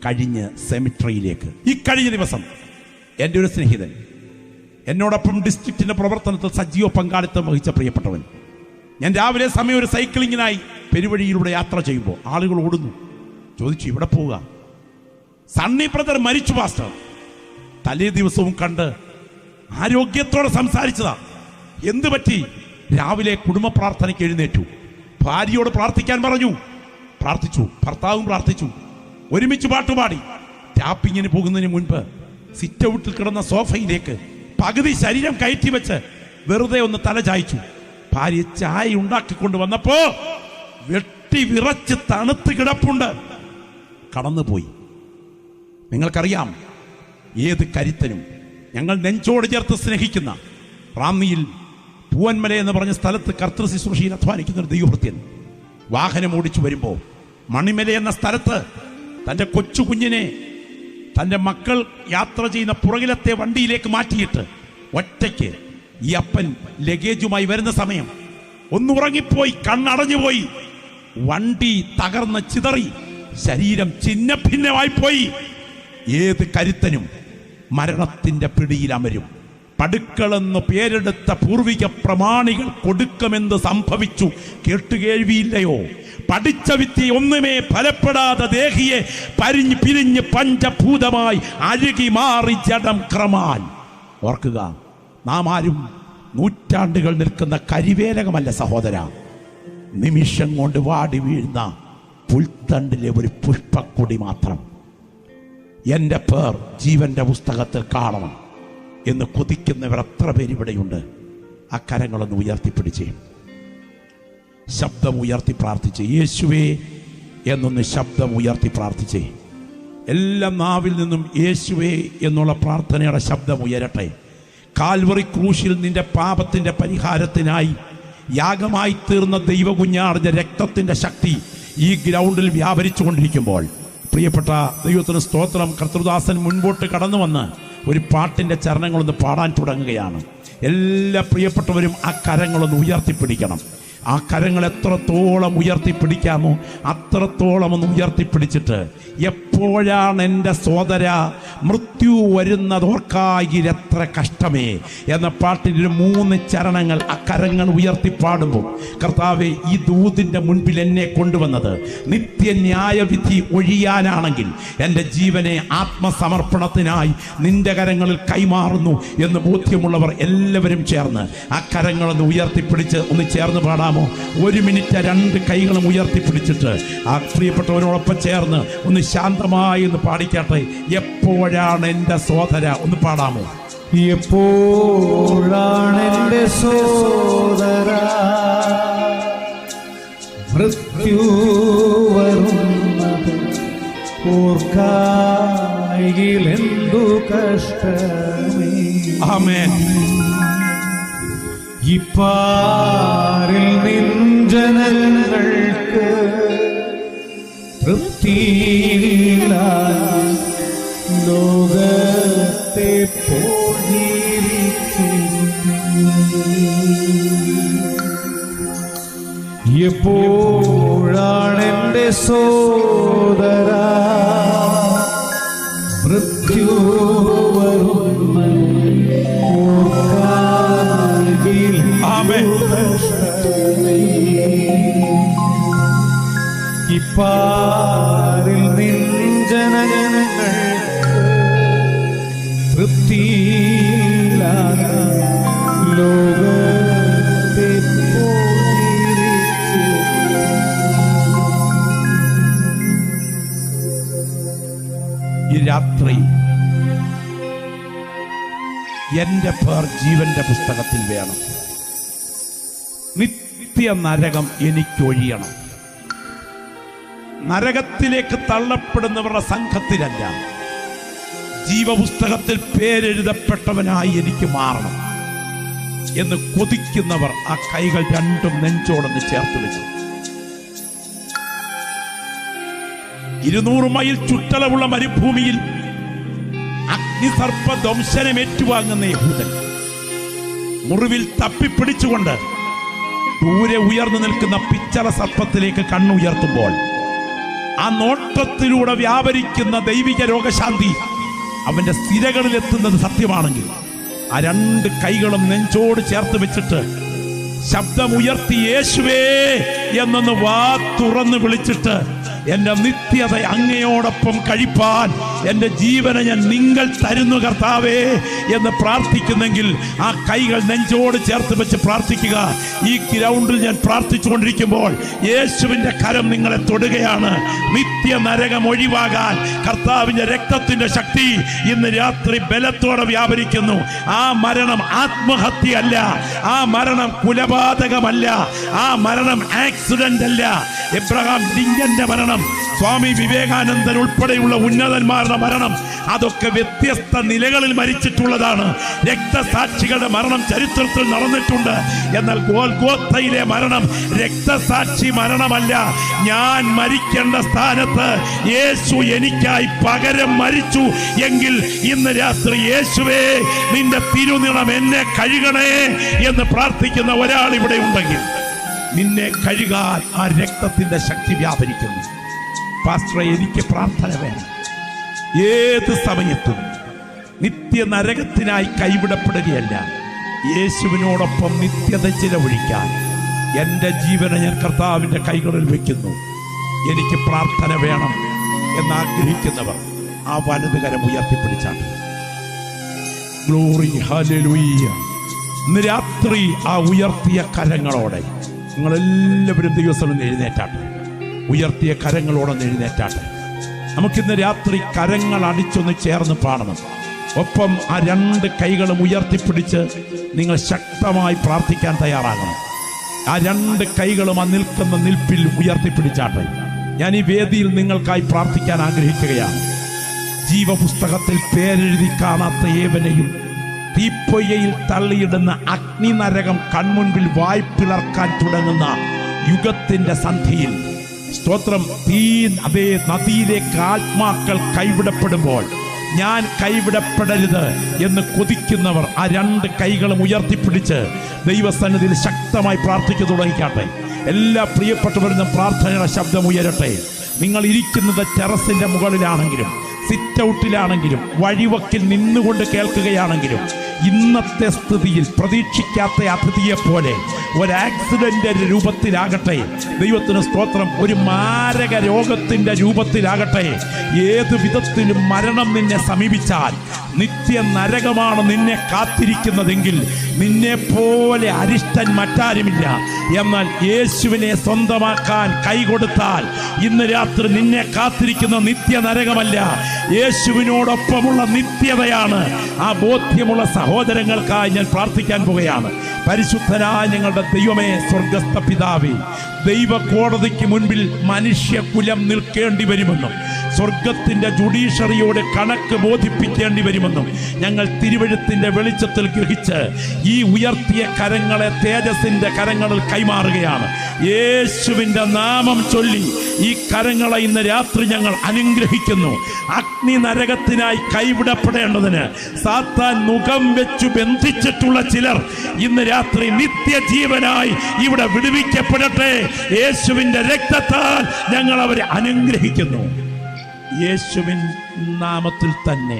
കഴിഞ്ഞ് സെമിട്രിയിലേക്ക്. ഈ കഴിഞ്ഞ ദിവസം എൻ്റെ ഒരു സ്നേഹിതൻ, എന്നോടൊപ്പം ഡിസ്ട്രിക്റ്റിന്റെ പ്രവർത്തനത്തിൽ സജീവ പങ്കാളിത്തം വഹിച്ച പ്രിയപ്പെട്ടവൻ, ഞാൻ രാവിലെ സമയം ഒരു സൈക്ലിങ്ങിനായി പെരുവഴിയിലൂടെ യാത്ര ചെയ്യുമ്പോൾ ആളുകൾ ഓടുന്നു. ചോദിച്ചു, ഇവിടെ പോവുക? സണ്ണി ബ്രദർ മരിച്ചു പാസ്റ്റർ. തലേ ദിവസവും കണ്ട് ആരോഗ്യത്തോടെ സംസാരിച്ചതാ. എന്തു പറ്റി? രാവിലെ കുടുംബ പ്രാർത്ഥനയ്ക്ക് എഴുന്നേറ്റു, ഭാര്യയോട് പ്രാർത്ഥിക്കാൻ പറഞ്ഞു, പ്രാർത്ഥിച്ചു, ഭർത്താവും പ്രാർത്ഥിച്ചു, ഒരുമിച്ച് പാട്ടുപാടി. ടാപ്പിങ്ങിന് പോകുന്നതിന് മുൻപ് സിറ്റ് ഔട്ടിൽ കിടന്ന സോഫയിലേക്ക് പകുതി ശരീരം കയറ്റി വെച്ച് വെറുതെ ഒന്ന് തല ചായച്ചു. ഭാര്യ ചായ ഉണ്ടാക്കിക്കൊണ്ട് വന്നപ്പോ വെട്ടി വിറച്ച് തണുത്ത് കിടപ്പുണ്ട്. കടന്നുപോയി. നിങ്ങൾക്കറിയാം, ഏത് കരുത്തനും ഞങ്ങൾ നെഞ്ചോട് ചേർത്ത് സ്നേഹിക്കുന്ന റാന്നിയിൽ പൂവന്മല എന്ന് പറഞ്ഞ സ്ഥലത്ത് കർത്തൃ ശുശ്രൂഷയിൽ അധ്വാനിക്കുന്ന ഒരു ദൈവഭൃത്യൻ വാഹനം ഓടിച്ചു വരുമ്പോൾ മണിമല എന്ന സ്ഥലത്ത് തൻ്റെ കൊച്ചു കുഞ്ഞിനെ തൻ്റെ മക്കൾ യാത്ര ചെയ്യുന്ന പുറകിലത്തെ വണ്ടിയിലേക്ക് മാറ്റിയിട്ട് ഒറ്റയ്ക്ക് ഈ അപ്പൻ ലഗേജുമായി വരുന്ന സമയം ഒന്നുറങ്ങിപ്പോയി, കണ്ണടഞ്ഞുപോയി, വണ്ടി തകർന്ന് ചിതറി, ശരീരം ഛിന്ന ഭിന്നമായി പോയി. ഏത് കരുത്തനും മരണത്തിന്റെ പിടിയിൽ അമരും. പടുക്കളെന്ന് പേരെടുത്ത പൂർവിക പ്രമാണികൾ കൊടുക്കുമെന്ന് സംഭവിച്ചു. കേട്ടുകേൾവിയില്ലയോ? പഠിച്ച വിദ്യ ഒന്നുമേ ഫലപ്പെടാതെ ദേഹിയെ പിരിഞ്ഞ് പഞ്ചഭൂതമായി അഴുകി മാറി ജഡം ക്രമാൻ. ഓർക്കുക, നാം ആരും നൂറ്റാണ്ടുകൾ നിൽക്കുന്ന കരിവേലകമല്ല സഹോദര, നിമിഷം കൊണ്ട് വാടി വീഴുന്ന പുൽത്തണ്ടിലെ ഒരു പുഷ്പക്കൊടി മാത്രം. എൻ്റെ പേർ ജീവന്റെ പുസ്തകത്തിൽ കാണണം എന്ന് കൊതിക്കുന്നവർ എത്ര പേരിവിടെയുണ്ട്? ആ കരങ്ങളൊന്ന് ഉയർത്തിപ്പിടിച്ചേ, ശബ്ദം ഉയർത്തി പ്രാർത്ഥിച്ചേ. യേശുവേ എന്നൊന്ന് ശബ്ദം ഉയർത്തി പ്രാർത്ഥിച്ചേ. എല്ലാ നാവിൽ നിന്നും യേശുവേ എന്നുള്ള പ്രാർത്ഥനയുടെ ശബ്ദം ഉയരട്ടെ. കാൽവറി ക്രൂശിൽ നിന്റെ പാപത്തിന്റെ പരിഹാരത്തിനായി യാഗമായി തീർന്ന ദൈവകുഞ്ഞാടിന്റെ രക്തത്തിന്റെ ശക്തി ഈ ഗ്രൗണ്ടിൽ വ്യാപരിച്ചു കൊണ്ടിരിക്കുമ്പോൾ പ്രിയപ്പെട്ട ദൈവത്തിന് സ്തോത്രം. കർത്തൃദാസൻ മുൻപോട്ട് കടന്നു വന്ന് ഒരു പാട്ടിൻ്റെ ചരണങ്ങളൊന്ന് പാടാൻ തുടങ്ങുകയാണ്. എല്ലാ പ്രിയപ്പെട്ടവരും ആ കരങ്ങളൊന്ന് ഉയർത്തിപ്പിടിക്കണം. ആ കരങ്ങൾ എത്രത്തോളം ഉയർത്തിപ്പിടിക്കാമോ അത്രത്തോളം ഒന്ന് ഉയർത്തിപ്പിടിച്ചിട്ട്, എപ്പോഴാണ് എൻ്റെ സോദര മൃത്യു വരുന്നതോർക്കായിരത്ര കഷ്ടമേ എന്ന പാട്ടിൻ്റെ 3 ചരണങ്ങൾ ആ കരങ്ങൾ ഉയർത്തിപ്പാടുമ്പോൾ, കർത്താവെ, ഈ ദൂതിൻ്റെ മുൻപിൽ എന്നെ കൊണ്ടുവന്നത് നിത്യന്യായവിധി ഒഴിയാനാണെങ്കിൽ എൻ്റെ ജീവനെ ആത്മസമർപ്പണത്തിനായി നിന്റെ കരങ്ങളിൽ കൈമാറുന്നു എന്ന് ബോധ്യമുള്ളവർ എല്ലാവരും ചേർന്ന് ആ കരങ്ങളൊന്ന് ഉയർത്തിപ്പിടിച്ച് ഒന്ന് ചേർന്ന് പാടാമോ? 1 മിനിറ്റ് 2 കൈകളും ഉയർത്തിപ്പിടിച്ചിട്ട് ആ പ്രിയപ്പെട്ടവരോടൊപ്പം ചേർന്ന് ഒന്ന് ശാന്തമായി ഒന്ന് പാടിക്കാട്ടെ. എപ്പോഴാണ് എൻ്റെ സോദര, ഒന്ന് പാടാമോ? എപ്പോഴാണ് എൻ്റെ സോദര മൃത്യു വരുന്നത് ഓർക്കായിലെന്തു കഷ്ടമേ. ആമേൻ. ഇപ്പാരിൽ നിൻ ജനങ്ങൾക്ക് തൃപ്തിയില്ല ലോകത്തെ എപ്പോഴാണ് എൻ്റെ സോദര മൃത്യു ഇപ്പാരിൽ നിൻ ജനങ്ങൾക്ക് തൃപ്തിയില്ല ലോകത്തെ ഈ രാത്രി എൻ്റെ പേർ ജീവന്റെ പുസ്തകത്തിൽ വേണം. നിത്യ നരകം എനിക്കൊഴിയണം. നരകത്തിലേക്ക് തള്ളപ്പെടുന്നവരുടെ സംഘത്തിലല്ല, ജീവപുസ്തകത്തിൽ പേരെഴുതപ്പെട്ടവനായി എനിക്ക് മാറണം എന്ന് കൊതിക്കുന്നവർ ആ കൈകൾ രണ്ടും നെഞ്ചോടൊന്ന് ചേർത്ത് വെച്ചു. 200 മൈൽ ചുറ്റളവുള്ള മരുഭൂമിയിൽ അഗ്നിസർപ്പ ദംശനം ഏറ്റുവാങ്ങുന്ന യഹൂദൻ മുറിവിൽ തപ്പിപ്പിടിച്ചുകൊണ്ട് ദൂരെ ഉയർന്നു നിൽക്കുന്ന പിച്ചള സർപ്പത്തിലേക്ക് കണ്ണുയർത്തുമ്പോൾ ആ നോട്ടത്തിലൂടെ വ്യാപരിക്കുന്ന ദൈവിക രോഗശാന്തി അവന്റെ സിരകളിൽ എത്തുന്നത് സത്യമാണെങ്കിൽ ആ 2 കൈകളും നെഞ്ചോട് ചേർത്ത് വെച്ചിട്ട് ശബ്ദമുയർത്തി യേശുവേ എന്നൊന്ന് വാ തുറന്ന് വിളിച്ചിട്ട്, എൻ്റെ നിത്യത അങ്ങയോടൊപ്പം കഴിപ്പാൻ എൻ്റെ ജീവനെ ഞാൻ നിങ്ങൾ തരുന്നു കർത്താവേ എന്ന് പ്രാർത്ഥിക്കുന്നെങ്കിൽ ആ കൈകൾ നെഞ്ചോട് ചേർത്ത് വെച്ച് പ്രാർത്ഥിക്കുക. ഈ ഗ്രൗണ്ടിൽ ഞാൻ പ്രാർത്ഥിച്ചുകൊണ്ടിരിക്കുമ്പോൾ യേശുവിൻ്റെ കരം നിങ്ങളെ തൊടുകയാണ്. നിത്യ നരകം ഒഴിവാകാൻ കർത്താവിൻ്റെ രക്തത്തിൻ്റെ ശക്തി ഇന്ന് രാത്രി ബലത്തോടെ വ്യാപരിക്കുന്നു. ആ മരണം ആത്മഹത്യയല്ല, ആ മരണം കുലപാതകമല്ല, ആ മരണം ആക്സിഡന്റ് അല്ല. എബ്രഹാം ലിങ്കന്റെ മരണം, സ്വാമി വിവേകാനന്ദൻ ഉൾപ്പെടെയുള്ള ഉന്നതന്മാരുടെ മരണം, അതൊക്കെ വ്യത്യസ്ത നിലകളിൽ മരിച്ചിട്ടുള്ളതാണ്. രക്തസാക്ഷികളുടെ മരണം ചരിത്രത്തിൽ നടന്നിട്ടുണ്ട്. എന്നാൽ ഗോൽഗോത്തയിലെ മരണം രക്തസാക്ഷി മരണമല്ല. ഞാൻ മരിക്കേണ്ട സ്ഥാനത്ത് യേശു എനിക്കായി പകരം മരിച്ചു എങ്കിൽ ഇന്ന് രാത്രി യേശുവേ നിന്റെ തിരുനിണം എന്നെ കഴുകണേ എന്ന് പ്രാർത്ഥിക്കുന്ന ഒരാൾ ഇവിടെ ഉണ്ടെങ്കിൽ നിന്നെ കഴുകാൻ ആ രക്തത്തിന്റെ ശക്തി വ്യാപരിക്കുന്നു. പാസ്റ്ററെ, എനിക്ക് പ്രാർത്ഥന വേണം. ഏത് സമയത്തും നിത്യ നരകത്തിനായി കൈവിടപ്പെടുകയല്ല, യേശുവിനോടൊപ്പം നിത്യത ചിലവഴിക്കാൻ എൻ്റെ ജീവനെ ഞാൻ കർത്താവിൻ്റെ കൈകളിൽ വെക്കുന്നു. എനിക്ക് പ്രാർത്ഥന വേണം എന്നാഗ്രഹിക്കുന്നവർ ആ വലതുകരം ഉയർത്തിപ്പിടിച്ചാണ്. Glory, hallelujah. ഇന്ന് രാത്രി ആ ഉയർത്തിയ കരങ്ങളോടെ നിങ്ങളെല്ലാവരും ദൈവസ്ഥലം എഴുന്നേറ്റാട്ടെ. ഉയർത്തിയ കരങ്ങളോടൊന്ന് എഴുന്നേറ്റാട്ടെ. നമുക്കിന്ന് രാത്രി കരങ്ങൾ അടിച്ചൊന്ന് ചേർന്ന് പാടണം. ഒപ്പം ആ 2 കൈകളും ഉയർത്തിപ്പിടിച്ച് നിങ്ങൾ ശക്തമായി പ്രാർത്ഥിക്കാൻ തയ്യാറാകണം. ആ 2 കൈകളും ആ നിൽക്കുന്ന നിൽപ്പിൽ ഉയർത്തിപ്പിടിച്ചാട്ടെ. ഞാൻ ഈ വേദിയിൽ നിങ്ങൾക്കായി പ്രാർത്ഥിക്കാൻ ആഗ്രഹിക്കുകയാണ്. ജീവപുസ്തകത്തിൽ പേരെഴുതി കാണാത്ത ഏവനെയും തീപ്പൊയ്യയിൽ തള്ളിയിടുന്ന അഗ്നിനരകം കൺമുൻപിൽ വായ്പിളർക്കാൻ തുടങ്ങുന്ന യുഗത്തിന്റെ സന്ധിയിൽ സ്തോത്രം. അതേ നദിയിലേക്ക് ആത്മാക്കൾ കൈവിടപ്പെടുമ്പോൾ ഞാൻ കൈവിടപ്പെടരുത് എന്ന് കൊതിക്കുന്നവർ ആ രണ്ട് കൈകളും ഉയർത്തിപ്പിടിച്ച് ദൈവസന്നിധിയിൽ ശക്തമായി പ്രാർത്ഥിച്ചു തുടങ്ങിക്കാട്ടെ. എല്ലാ പ്രിയപ്പെട്ടവരും പ്രാർത്ഥനയുടെ ശബ്ദം ഉയരട്ടെ. നിങ്ങൾ ഇരിക്കുന്നത് ടെറസിന്റെ മുകളിലാണെങ്കിലും സിറ്റ് ഔട്ടിലാണെങ്കിലും വഴിവക്കിൽ നിന്നുകൊണ്ട് കേൾക്കുകയാണെങ്കിലും ഇന്നത്തെ സ്ഥിതിയിൽ പ്രതീക്ഷിക്കാത്ത അതിഥിയെപ്പോലെ ഒരു ആക്സിഡന്റ് രൂപത്തിലാകട്ടെ, ദൈവത്തിന് സ്തോത്രം, ഒരു മാരക രോഗത്തിന്റെ രൂപത്തിലാകട്ടെ, ഏത് വിധത്തിലും മരണം നിന്നെ സമീപിച്ചാൽ നിത്യ നരകമാണ് നിന്നെ കാത്തിരിക്കുന്നതെങ്കിൽ നിന്നെ പോലെ അരിഷ്ടൻ മറ്റാരുമില്ല. എന്നാൽ യേശുവിനെ സ്വന്തമാക്കാൻ കൈകൊടുത്താൽ ഇന്ന് രാത്രി നിന്നെ കാത്തിരിക്കുന്ന നിത്യ നരകമല്ല, യേശുവിനോടൊപ്പമുള്ള നിത്യതയാണ്. ആ ബോധ്യമുള്ള സഹോദരങ്ങൾക്കായി ഞാൻ പ്രാർത്ഥിക്കാൻ പോവുകയാണ്. പരിശുദ്ധനായ ഞങ്ങളുടെ ദൈവമേ, സ്വർഗസ്ഥ പിതാവേ, ദൈവ കോടതിക്ക് മുൻപിൽ മനുഷ്യകുലം നിൽക്കേണ്ടി വരുമെന്നും സ്വർഗത്തിന്റെ ജുഡീഷ്യറിയോട് കണക്ക് ബോധിപ്പിക്കേണ്ടി വരുമെന്നും ഞങ്ങൾ തിരുവെഴുത്തിന്റെ വെളിച്ചത്തിൽ ഗ്രഹിച്ച് ഈ ഉയർത്തിയ കരങ്ങളെ തേജസ്സിന്റെ കരങ്ങളിൽ കൈമാറുകയാണ്. യേശുവിന്റെ നാമം ചൊല്ലി ഈ കരങ്ങളെ ഇന്ന് രാത്രി ഞങ്ങൾ അനുഗ്രഹിക്കുന്നു. അഗ്നി നരകത്തിനായി കൈവിടപ്പെടേണ്ടതിന് സാത്താൻ മുഖം വെച്ചു ബന്ധിച്ചിട്ടുള്ള ചിലർ ഇന്ന് രാത്രി നിത്യജീവനായി ഇവിടെ വിടുവിക്കപ്പെടട്ടെ. യേശുവിന്റെ രക്തത്താൽ ഞങ്ങൾ അവരെ അനുഗ്രഹിക്കുന്നു. യേശുവിൻ നാമത്തിൽ തന്നെ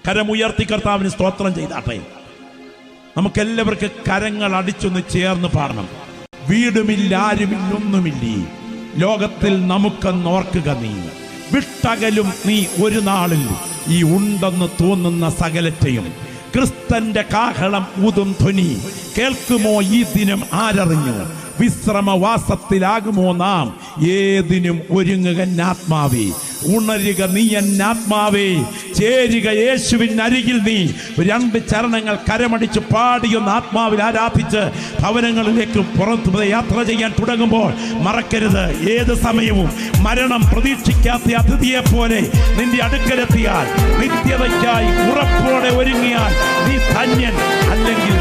കരമുയർത്തി കർത്താവിന് സ്തോത്രം ചെയ്താട്ടെ. നമുക്കെല്ലാവർക്കും കരങ്ങൾ അടിച്ചൊന്ന് ചേർന്ന് പാടണം. വീടുമില്ല, ആരുമില്ലൊന്നുമില്ലേ, ലോകത്തിൽ നമുക്കെന്നോർക്കുക നീ, വിട്ടകലും നീ ഒരു നാളിൽ ഈ ഉണ്ടെന്ന് തോന്നുന്ന സകലത്തെയും. ക്രിസ്തന്റെ കാഹളം ഊതും ധ്വനി കേൾക്കുമോ ഈ ദിനം ആരറിഞ്ഞു? വിശ്രമവാസത്തിലാകുമോ നാം? ഏതിനും ഒരുങ്ങുക ആത്മാവേ, ഉണരുക നീ എന്നാത്മാവേ, ചേരുക യേശുവിൻ അരികിൽ നീ. രണ്ട് ചരണങ്ങൾ കരമടിച്ച് പാടിയൊന്ന് ആത്മാവിൽ ആരാധിച്ച് ഭവനങ്ങളിലേക്ക് പുറത്ത് യാത്ര ചെയ്യാൻ തുടങ്ങുമ്പോൾ മറക്കരുത്, ഏത് സമയവും മരണം പ്രതീക്ഷിക്കാത്ത അതിഥിയെ പോലെ നിന്റെ അടുക്കലെത്തിയാൽ, നിത്യതയ്ക്കായി ഉറപ്പോടെ ഒരുങ്ങിയാൽ നീ ധന്യൻ. അല്ലെങ്കിൽ